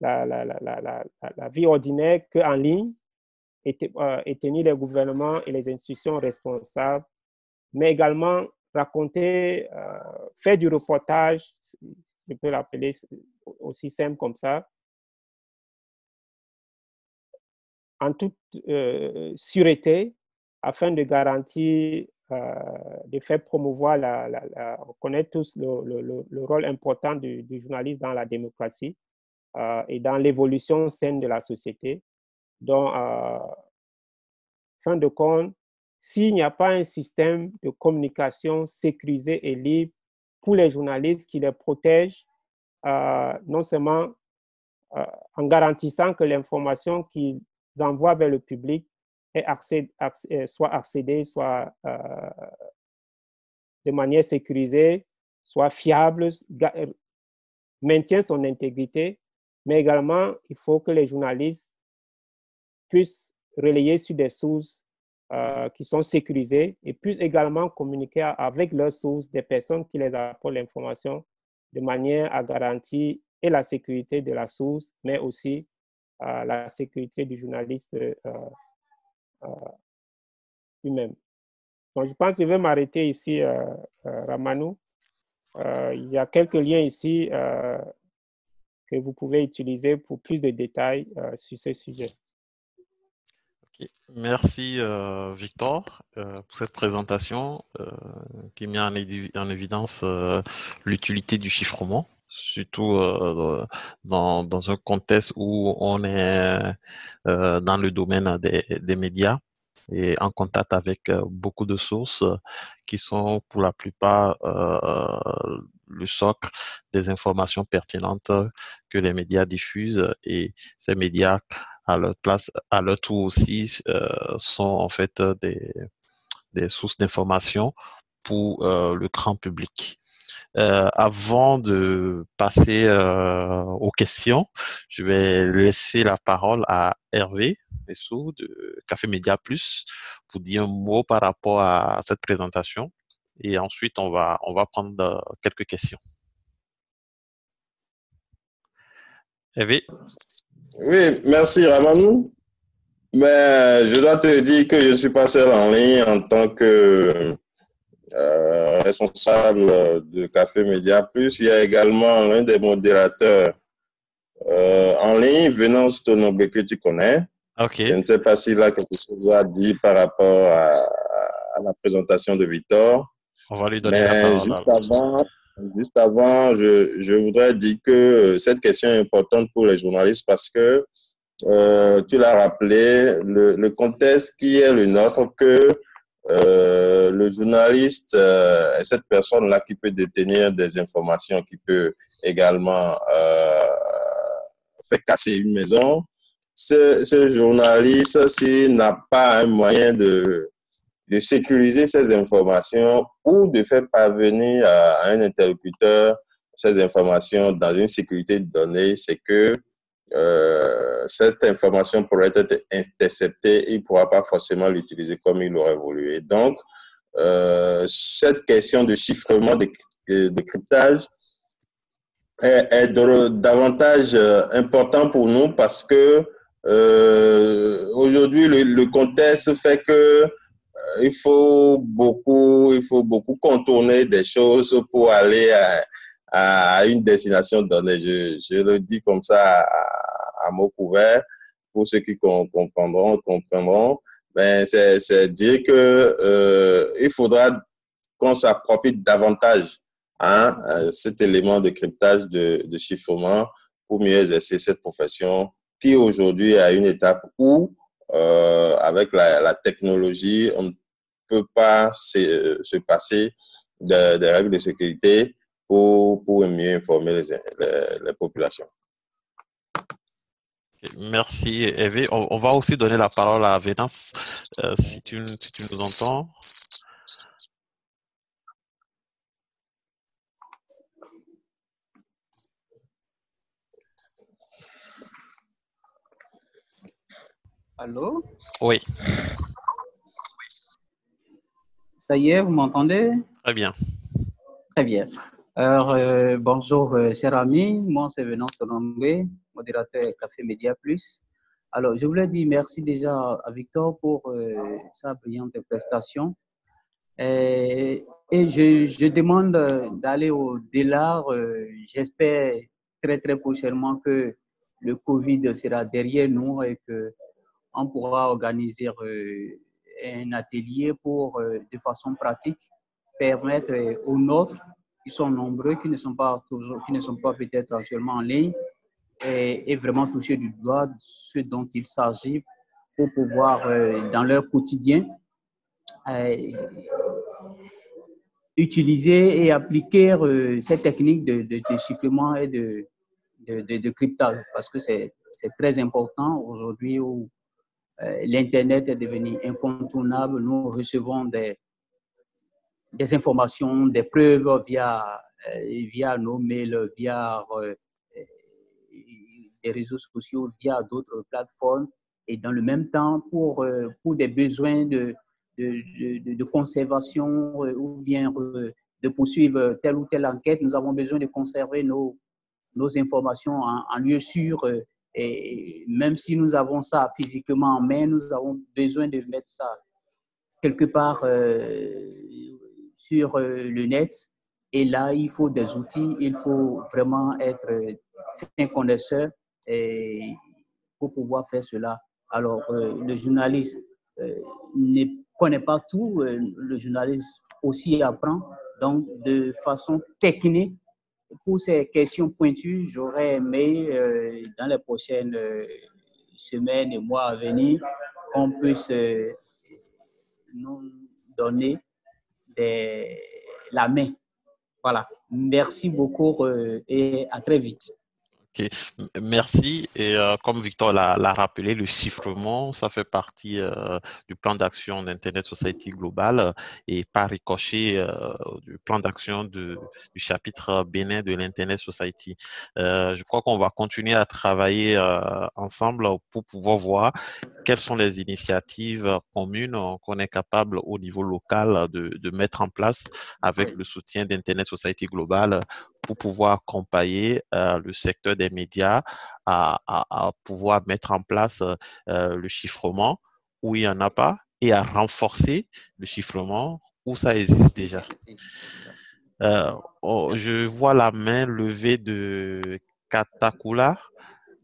la vie ordinaire qu'en ligne et tenir les gouvernements et les institutions responsables, mais également raconter, faire du reportage, je peux l'appeler aussi simple comme ça, en toute sûreté, afin de garantir, de faire promouvoir, on connaît tous le rôle important du journaliste dans la démocratie et dans l'évolution saine de la société. Donc, fin de compte, s'il n'y a pas un système de communication sécurisé et libre pour les journalistes qui les protège, non seulement en garantissant que l'information qu'ils envoient vers le public soit accédée, soit de manière sécurisée, soit fiable, maintient son intégrité, mais également, il faut que les journalistes puissent relayer sur des sources qui sont sécurisées et puissent également communiquer avec leurs sources, des personnes qui les apportent l'information de manière à garantir et la sécurité de la source, mais aussi la sécurité du journaliste lui-même. Donc, je pense que je vais m'arrêter ici, Ramanou. Il y a quelques liens ici que vous pouvez utiliser pour plus de détails sur ce sujet. Okay. Merci Victor pour cette présentation qui met en évidence l'utilité du chiffrement, surtout dans un contexte où on est dans le domaine des médias et en contact avec beaucoup de sources qui sont pour la plupart le socle des informations pertinentes que les médias diffusent, et ces médias à leur tour aussi sont en fait des sources d'information pour le grand public. Avant de passer aux questions, je vais laisser la parole à Hervé Messou de Café Média Plus pour dire un mot par rapport à cette présentation, et ensuite on va prendre quelques questions. Hervé. Oui, merci Ramanou. Mais je dois te dire que je ne suis pas seul en ligne en tant que responsable de Café Média Plus. Il y a également l'un des modérateurs en ligne, Venance Tonobé, que tu connais. Okay. Je ne sais pas s'il a quelque chose à dire par rapport à la présentation de Victor. On va lui donner la parole. Juste avant, je voudrais dire que cette question est importante pour les journalistes parce que tu l'as rappelé, le contexte qui est le nôtre, que le journaliste est cette personne-là qui peut détenir des informations, qui peut également faire casser une maison. Ce journaliste, s'il n'a pas un moyen de sécuriser ces informations ou de faire parvenir à un interlocuteur ces informations dans une sécurité de données, c'est que cette information pourrait être interceptée et il ne pourra pas forcément l'utiliser comme il aurait voulu. Et donc, cette question de chiffrement, de cryptage est davantage important pour nous parce que aujourd'hui, le contexte fait que il faut beaucoup contourner des choses pour aller à une destination donnée. Je le dis comme ça à mots couverts. Pour ceux qui comprendront. Ben, c'est dire que il faudra qu'on s'approprie davantage cet élément de cryptage, de chiffrement pour mieux exercer cette profession qui aujourd'hui est à une étape où, avec la technologie, on ne peut pas se passer des règles de sécurité pour mieux informer les populations. Merci, Hervé. On va aussi donner la parole à Venance, si tu nous entends. Allô? Oui. Ça y est, vous m'entendez? Très bien. Très bien. Alors, bonjour, chers amis. Moi, c'est Venance Tonombe, modérateur Café Média Plus. Alors, je voulais dire merci déjà à Victor pour sa brillante prestation. Et je demande d'aller au-delà. J'espère très, très prochainement que le Covid sera derrière nous et qu'on pourra organiser un atelier pour, de façon pratique, permettre aux nôtres, qui sont nombreux, qui ne sont pas peut-être actuellement en ligne, et vraiment toucher du doigt ce dont il s'agit pour pouvoir, dans leur quotidien, utiliser et appliquer ces techniques de déchiffrement et de cryptage, parce que c'est très important aujourd'hui où l'Internet est devenu incontournable. Nous recevons des informations, des preuves via nos mails, via des réseaux sociaux, via d'autres plateformes. Et dans le même temps, pour des besoins de conservation ou bien de poursuivre telle ou telle enquête, nous avons besoin de conserver nos informations en lieu sûr. Et même si nous avons ça physiquement en main, nous avons besoin de mettre ça quelque part sur le net. Et là, il faut des outils, il faut vraiment être fin connaisseur pour pouvoir faire cela. Alors, le journaliste ne connaît pas tout, le journaliste aussi apprend. Donc, de façon technique, pour ces questions pointues, j'aurais aimé, dans les prochaines semaines et mois à venir, qu'on puisse nous donner la main. Voilà. Merci beaucoup et à très vite. Okay. Merci. Et comme Victor l'a rappelé, le chiffrement, ça fait partie du plan d'action d'Internet Society Global et par ricochet du plan d'action du chapitre Bénin de l'Internet Society. Je crois qu'on va continuer à travailler ensemble pour pouvoir voir quelles sont les initiatives communes qu'on est capable au niveau local de mettre en place avec le soutien d'Internet Society Global pour pouvoir accompagner le secteur des médias à pouvoir mettre en place le chiffrement où il n'y en a pas et à renforcer le chiffrement où ça existe déjà. Je vois la main levée de Katakula.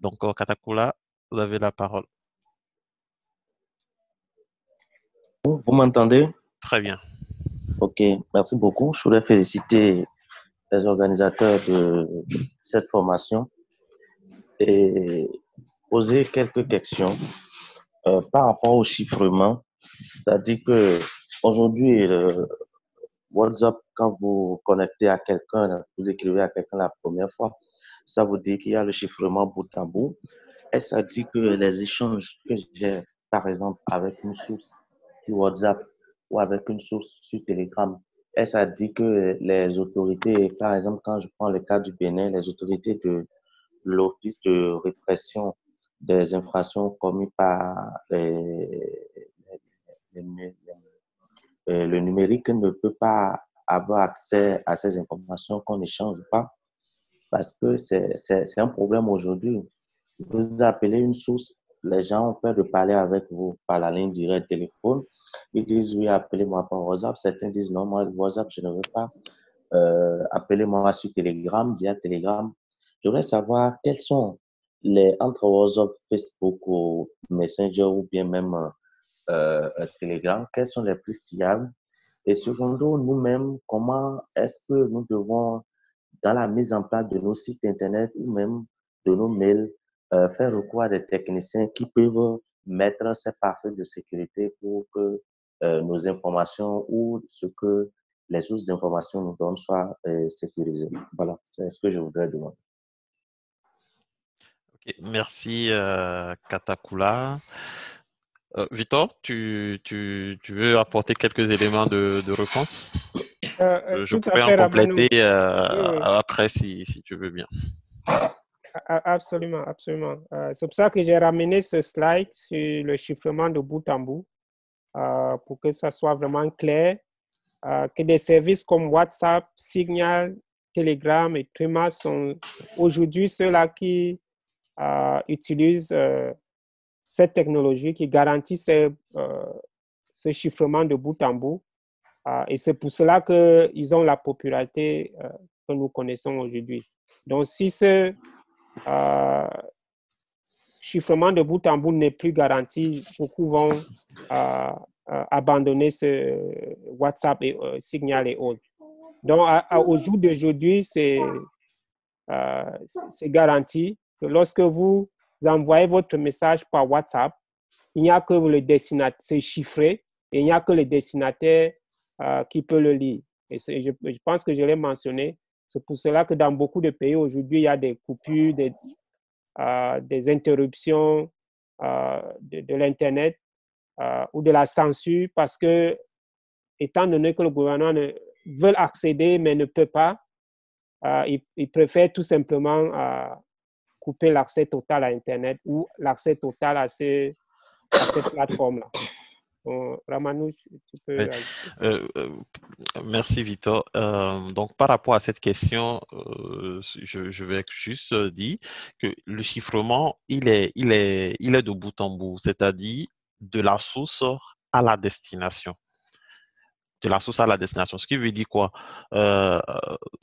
Donc, Katakula, vous avez la parole. Vous m'entendez? Très bien. Ok, merci beaucoup. Je voulais féliciter les organisateurs de cette formation et poser quelques questions par rapport au chiffrement. C'est-à-dire que aujourd'hui, WhatsApp, quand vous connectez à quelqu'un, vous écrivez à quelqu'un la première fois, ça vous dit qu'il y a le chiffrement bout à bout. Et ça dit que les échanges que j'ai, par exemple, avec une source sur WhatsApp ou avec une source sur Telegram, et ça dit que les autorités, par exemple, quand je prends le cas du Bénin, les autorités de l'Office de répression des infractions commises par le numérique ne peut pas avoir accès à ces informations qu'on n'échange pas parce que c'est un problème aujourd'hui. Vous appelez une source, les gens ont peur de parler avec vous par la ligne directe téléphone. Ils disent oui, appelez-moi par WhatsApp. Certains disent non, moi, WhatsApp, je ne veux pas. Appelez-moi sur Telegram, via Telegram. Je voudrais savoir quels sont entre WhatsApp, Facebook ou Messenger ou bien même Telegram, quels sont les plus fiables? Et secondo, nous-mêmes, comment est-ce que nous devons, dans la mise en place de nos sites Internet ou même de nos mails, faire recours à des techniciens qui peuvent mettre ces pare-feux de sécurité pour que nos informations ou ce que les sources d'informations nous donnent soient sécurisées. Voilà, c'est ce que je voudrais demander. Ok, merci, Katakula. Victor, tu veux apporter quelques éléments de réponse? Je Tout à pourrais en fait, Ramanou. compléter Oui. après si tu veux bien. Absolument, absolument. C'est pour ça que j'ai ramené ce slide sur le chiffrement de bout en bout pour que ça soit vraiment clair, que des services comme WhatsApp, Signal, Telegram et Trima sont aujourd'hui ceux-là qui utilisent cette technologie qui garantit ce chiffrement de bout en bout. Et c'est pour cela qu'ils ont la popularité que nous connaissons aujourd'hui. Donc, si ce chiffrement de bout en bout n'est plus garanti, beaucoup vont abandonner ce WhatsApp et Signal et autres. Donc, au jour d'aujourd'hui, c'est garanti que lorsque vous envoyez votre message par WhatsApp, il n'y a que le destinataire, c'est chiffré, et il n'y a que le destinataire qui peut le lire. Et je pense que je l'ai mentionné. C'est pour cela que dans beaucoup de pays aujourd'hui, il y a des coupures, des interruptions de l'Internet ou de la censure parce que, étant donné que le gouvernement veut accéder mais ne peut pas, il préfère tout simplement couper l'accès total à Internet ou l'accès total à cette plateforme-là. Ramanou, tu peux merci Victor. Donc par rapport à cette question, je vais juste dire que le chiffrement, il est de bout en bout, c'est-à-dire de la source à la destination. De la source à la destination. Ce qui veut dire quoi?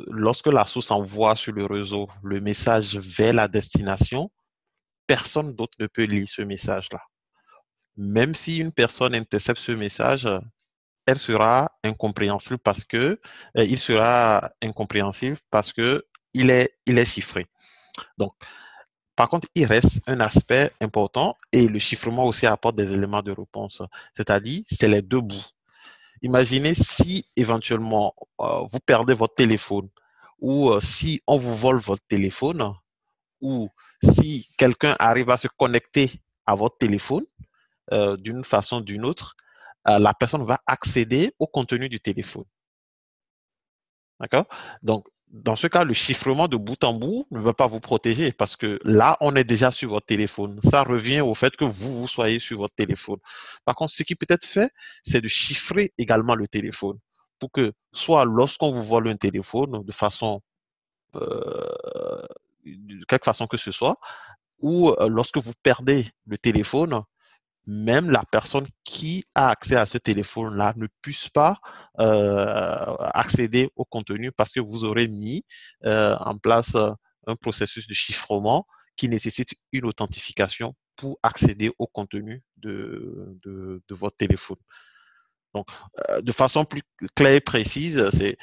Lorsque la source envoie sur le réseau le message vers la destination, personne d'autre ne peut lire ce message-là. Même si une personne intercepte ce message, elle sera incompréhensible parce que il sera incompréhensible parce que il est chiffré. Donc, par contre, il reste un aspect important et le chiffrement aussi apporte des éléments de réponse. C'est-à-dire, c'est les deux bouts. Imaginez si éventuellement vous perdez votre téléphone ou si on vous vole votre téléphone ou si quelqu'un arrive à se connecter à votre téléphone d'une façon ou d'une autre, la personne va accéder au contenu du téléphone. D'accord? Donc, dans ce cas, le chiffrement de bout en bout ne va pas vous protéger parce que là, on est déjà sur votre téléphone. Ça revient au fait que vous soyez sur votre téléphone. Par contre, ce qui peut être fait, c'est de chiffrer également le téléphone pour que, soit lorsqu'on vous vole un téléphone de façon, de quelque façon que ce soit, ou lorsque vous perdez le téléphone, même la personne qui a accès à ce téléphone-là ne puisse pas accéder au contenu parce que vous aurez mis en place un processus de chiffrement qui nécessite une authentification pour accéder au contenu de votre téléphone. Donc, de façon plus claire et précise, c'est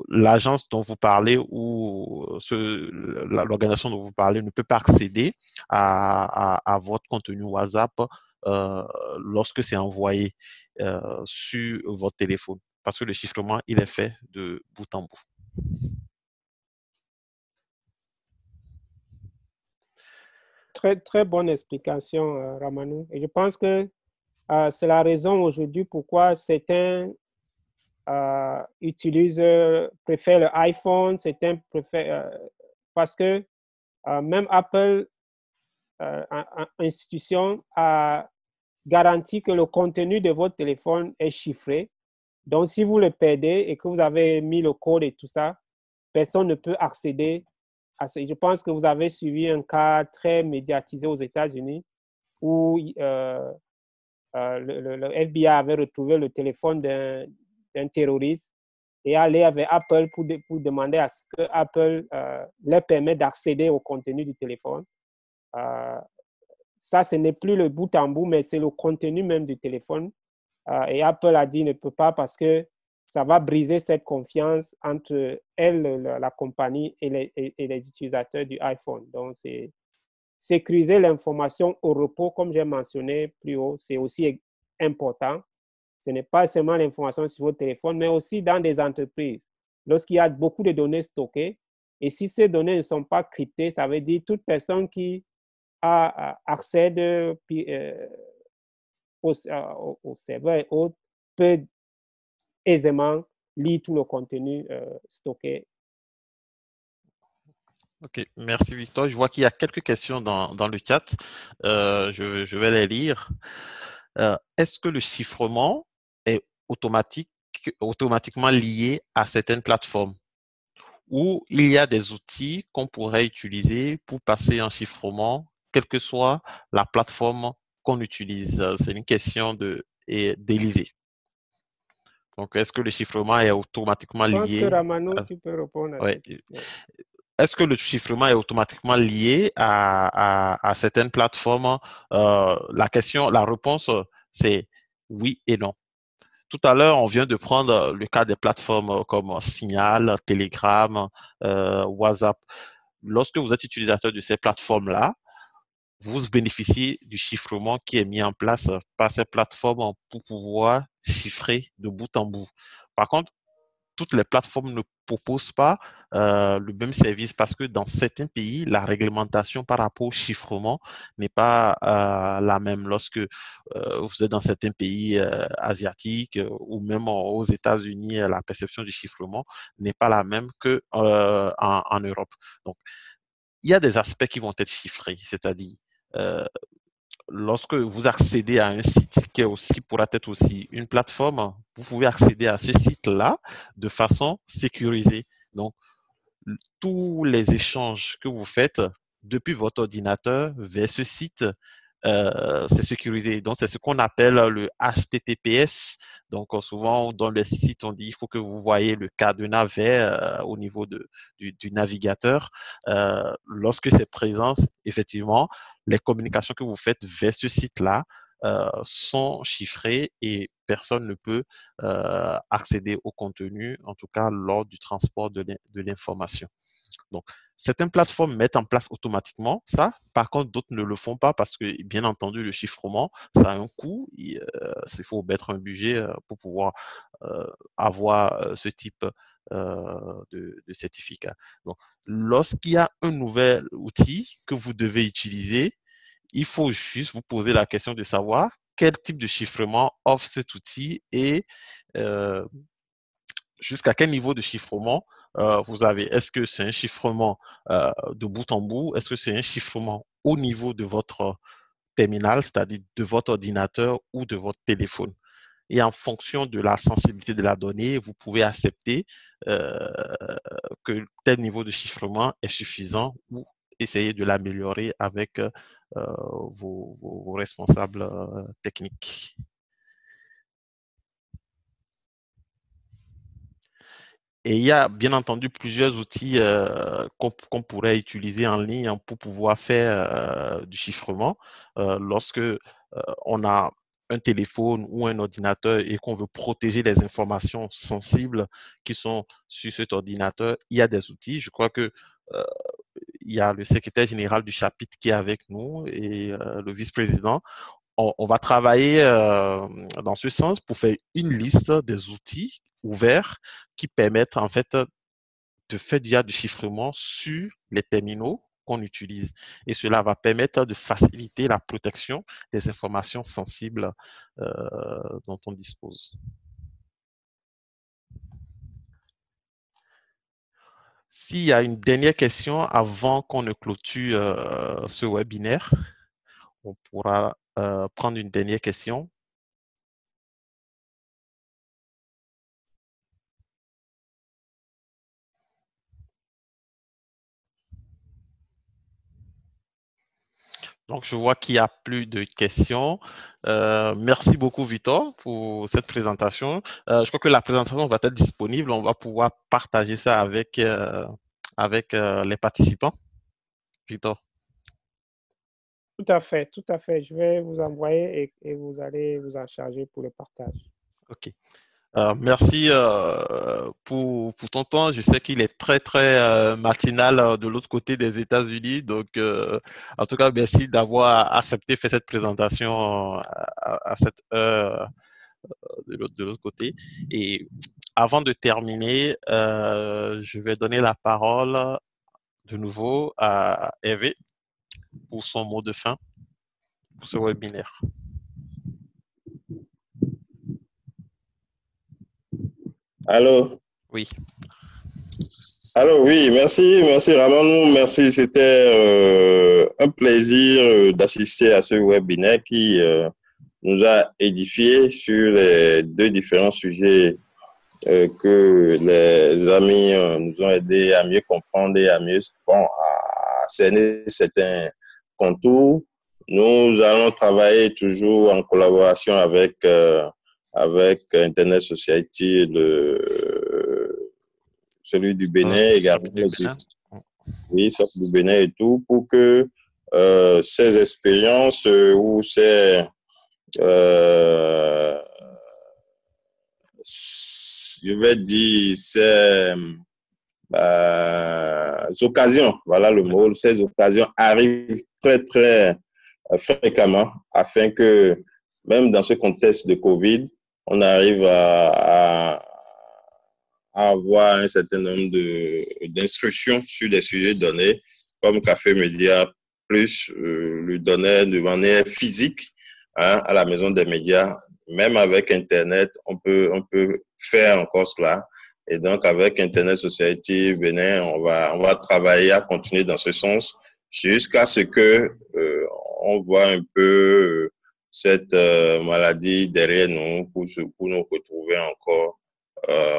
l'agence dont vous parlez ou l'organisation dont vous parlez ne peut pas accéder à votre contenu WhatsApp lorsque c'est envoyé sur votre téléphone, parce que le chiffrement, il est fait de bout en bout. Très, très bonne explication, Ramanou. Et je pense que c'est la raison aujourd'hui pourquoi certains préfèrent le iPhone, certains préfèrent, parce que même Apple, institution, a garantit que le contenu de votre téléphone est chiffré. Donc, si vous le perdez et que vous avez mis le code et tout ça, personne ne peut accéder à ça. Je pense que vous avez suivi un cas très médiatisé aux États-Unis où le FBI avait retrouvé le téléphone d'un terroriste et allé avec Apple pour demander à ce que Apple leur permette d'accéder au contenu du téléphone. Ça, ce n'est plus le bout en bout, mais c'est le contenu même du téléphone. Et Apple a dit ne peut pas parce que ça va briser cette confiance entre elle, la compagnie, et les utilisateurs du iPhone. Donc, c'est sécuriser l'information au repos, comme j'ai mentionné plus haut, c'est aussi important. Ce n'est pas seulement l'information sur votre téléphone, mais aussi dans des entreprises. Lorsqu'il y a beaucoup de données stockées, et si ces données ne sont pas cryptées, ça veut dire toute personne qui a accès au serveur et autres peut aisément lire tout le contenu stocké. Ok, merci Victor. Je vois qu'il y a quelques questions dans le chat. Je vais les lire. Est-ce que le chiffrement est automatiquement lié à certaines plateformes ou il y a des outils qu'on pourrait utiliser pour passer un chiffrement, quelle que soit la plateforme qu'on utilise? C'est une question d'Élisée. Donc, est-ce que le chiffrement est automatiquement Je pense que lié Ramanou, tu peux répondre à ouais. ça. Est-ce que le chiffrement est automatiquement lié à certaines plateformes? La réponse, c'est oui et non. Tout à l'heure, on vient de prendre le cas des plateformes comme Signal, Telegram, WhatsApp. Lorsque vous êtes utilisateur de ces plateformes-là, vous bénéficiez du chiffrement qui est mis en place par ces plateformes pour pouvoir chiffrer de bout en bout. Par contre, toutes les plateformes ne proposent pas le même service parce que dans certains pays, la réglementation par rapport au chiffrement n'est pas la même. Lorsque vous êtes dans certains pays asiatiques ou même aux États-Unis, la perception du chiffrement n'est pas la même que en Europe. Donc, il y a des aspects qui vont être chiffrés, c'est-à-dire euh, lorsque vous accédez à un site qui pourra être aussi une plateforme, vous pouvez accéder à ce site-là de façon sécurisée. Donc, tous les échanges que vous faites depuis votre ordinateur vers ce site, c'est sécurisé. Donc, c'est ce qu'on appelle le HTTPS. Donc, souvent, dans les sites, on dit il faut que vous voyez le cadenas vert au niveau du navigateur. Lorsque c'est présent, effectivement, les communications que vous faites vers ce site-là sont chiffrées et personne ne peut accéder au contenu, en tout cas lors du transport de l'information. Donc, certaines plateformes mettent en place automatiquement ça. Par contre, d'autres ne le font pas parce que, bien entendu, le chiffrement, ça a un coût. Il faut mettre un budget pour pouvoir avoir ce type de certificat. Donc, lorsqu'il y a un nouvel outil que vous devez utiliser, il faut juste vous poser la question de savoir quel type de chiffrement offre cet outil et euh, jusqu'à quel niveau de chiffrement vous avez. Est-ce que c'est un chiffrement de bout en bout? Est-ce que c'est un chiffrement au niveau de votre terminal, c'est-à-dire de votre ordinateur ou de votre téléphone? Et en fonction de la sensibilité de la donnée, vous pouvez accepter euh, que tel niveau de chiffrement est suffisant ou essayer de l'améliorer avec vos responsables techniques. Et il y a bien entendu plusieurs outils qu'on pourrait utiliser en ligne pour pouvoir faire du chiffrement. Lorsque on a un téléphone ou un ordinateur et qu'on veut protéger les informations sensibles qui sont sur cet ordinateur, il y a des outils. Je crois que euh, il y a le secrétaire général du chapitre qui est avec nous et le vice-président. On va travailler dans ce sens pour faire une liste des outils ouverts qui permettent en fait de faire déjà du chiffrement sur les terminaux qu'on utilise. Et cela va permettre de faciliter la protection des informations sensibles dont on dispose. S'il y a une dernière question avant qu'on ne clôture ce webinaire, on pourra prendre une dernière question. Donc, je vois qu'il n'y a plus de questions. Merci beaucoup, Victor, pour cette présentation. Je crois que la présentation va être disponible. On va pouvoir partager ça avec les participants. Victor. Tout à fait, tout à fait. Je vais vous envoyer et vous allez vous en charger pour le partage. OK. Merci pour ton temps. Je sais qu'il est très, très matinal de l'autre côté des États-Unis. Donc, en tout cas, merci d'avoir accepté de faire cette présentation à cette heure de l'autre côté. Et avant de terminer, je vais donner la parole de nouveau à Hervé pour son mot de fin pour ce webinaire. Allô? Oui. Allô, oui, merci Ramon, merci. C'était un plaisir d'assister à ce webinaire qui nous a édifié sur les deux différents sujets que les amis nous ont aidés à mieux comprendre et à mieux à cerner certains contours. Nous allons travailler toujours en collaboration avec Internet Society, celui du Bénin également. Oui, ça du Bénin et tout, pour que ces expériences ou ces je vais dire ces occasions, voilà le mot, ces occasions arrivent très, très fréquemment afin que, même dans ce contexte de Covid, on arrive à avoir un certain nombre d'instructions sur des sujets donnés, comme Café Média Plus lui donnait de manière physique à la Maison des médias. Même avec Internet, on peut faire encore cela. Et donc, avec Internet Society Bénin, on va travailler à continuer dans ce sens jusqu'à ce que on voit un peu cette maladie derrière nous pour nous retrouver encore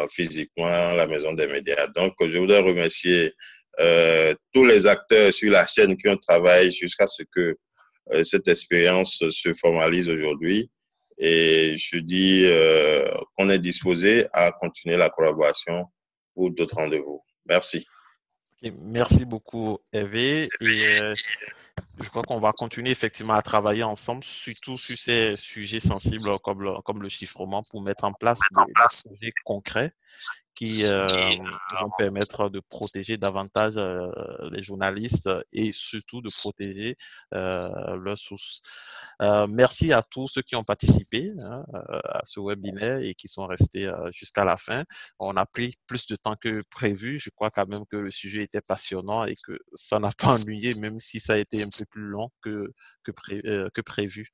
physiquement à la Maison des médias. Donc, je voudrais remercier tous les acteurs sur la chaîne qui ont travaillé jusqu'à ce que cette expérience se formalise aujourd'hui. Et je dis qu'on est disposé à continuer la collaboration pour d'autres rendez-vous. Merci. Okay, merci beaucoup, Hervé. Et je crois qu'on va continuer effectivement à travailler ensemble, surtout sur ces sujets sensibles comme le chiffrement, pour mettre en place des projets concrets qui vont permettre de protéger davantage les journalistes et surtout de protéger leurs sources. Merci à tous ceux qui ont participé à ce webinaire et qui sont restés jusqu'à la fin. On a pris plus de temps que prévu. Je crois quand même que le sujet était passionnant et que ça n'a pas ennuyé, même si ça a été un peu plus long que prévu.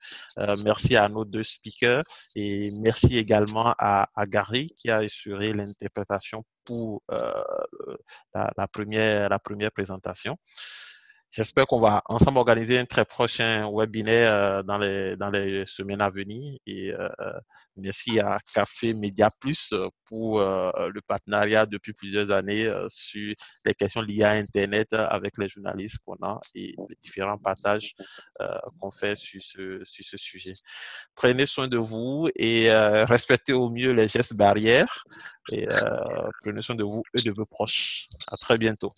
Merci à nos deux speakers et merci également à Gary qui a assuré l'interprétation pour la première présentation. J'espère qu'on va ensemble organiser un très prochain webinaire dans les semaines à venir. Et merci à Café Média Plus pour le partenariat depuis plusieurs années sur les questions liées à Internet avec les journalistes qu'on a et les différents partages qu'on fait sur ce sujet. Prenez soin de vous et respectez au mieux les gestes barrières. Et prenez soin de vous et de vos proches. À très bientôt.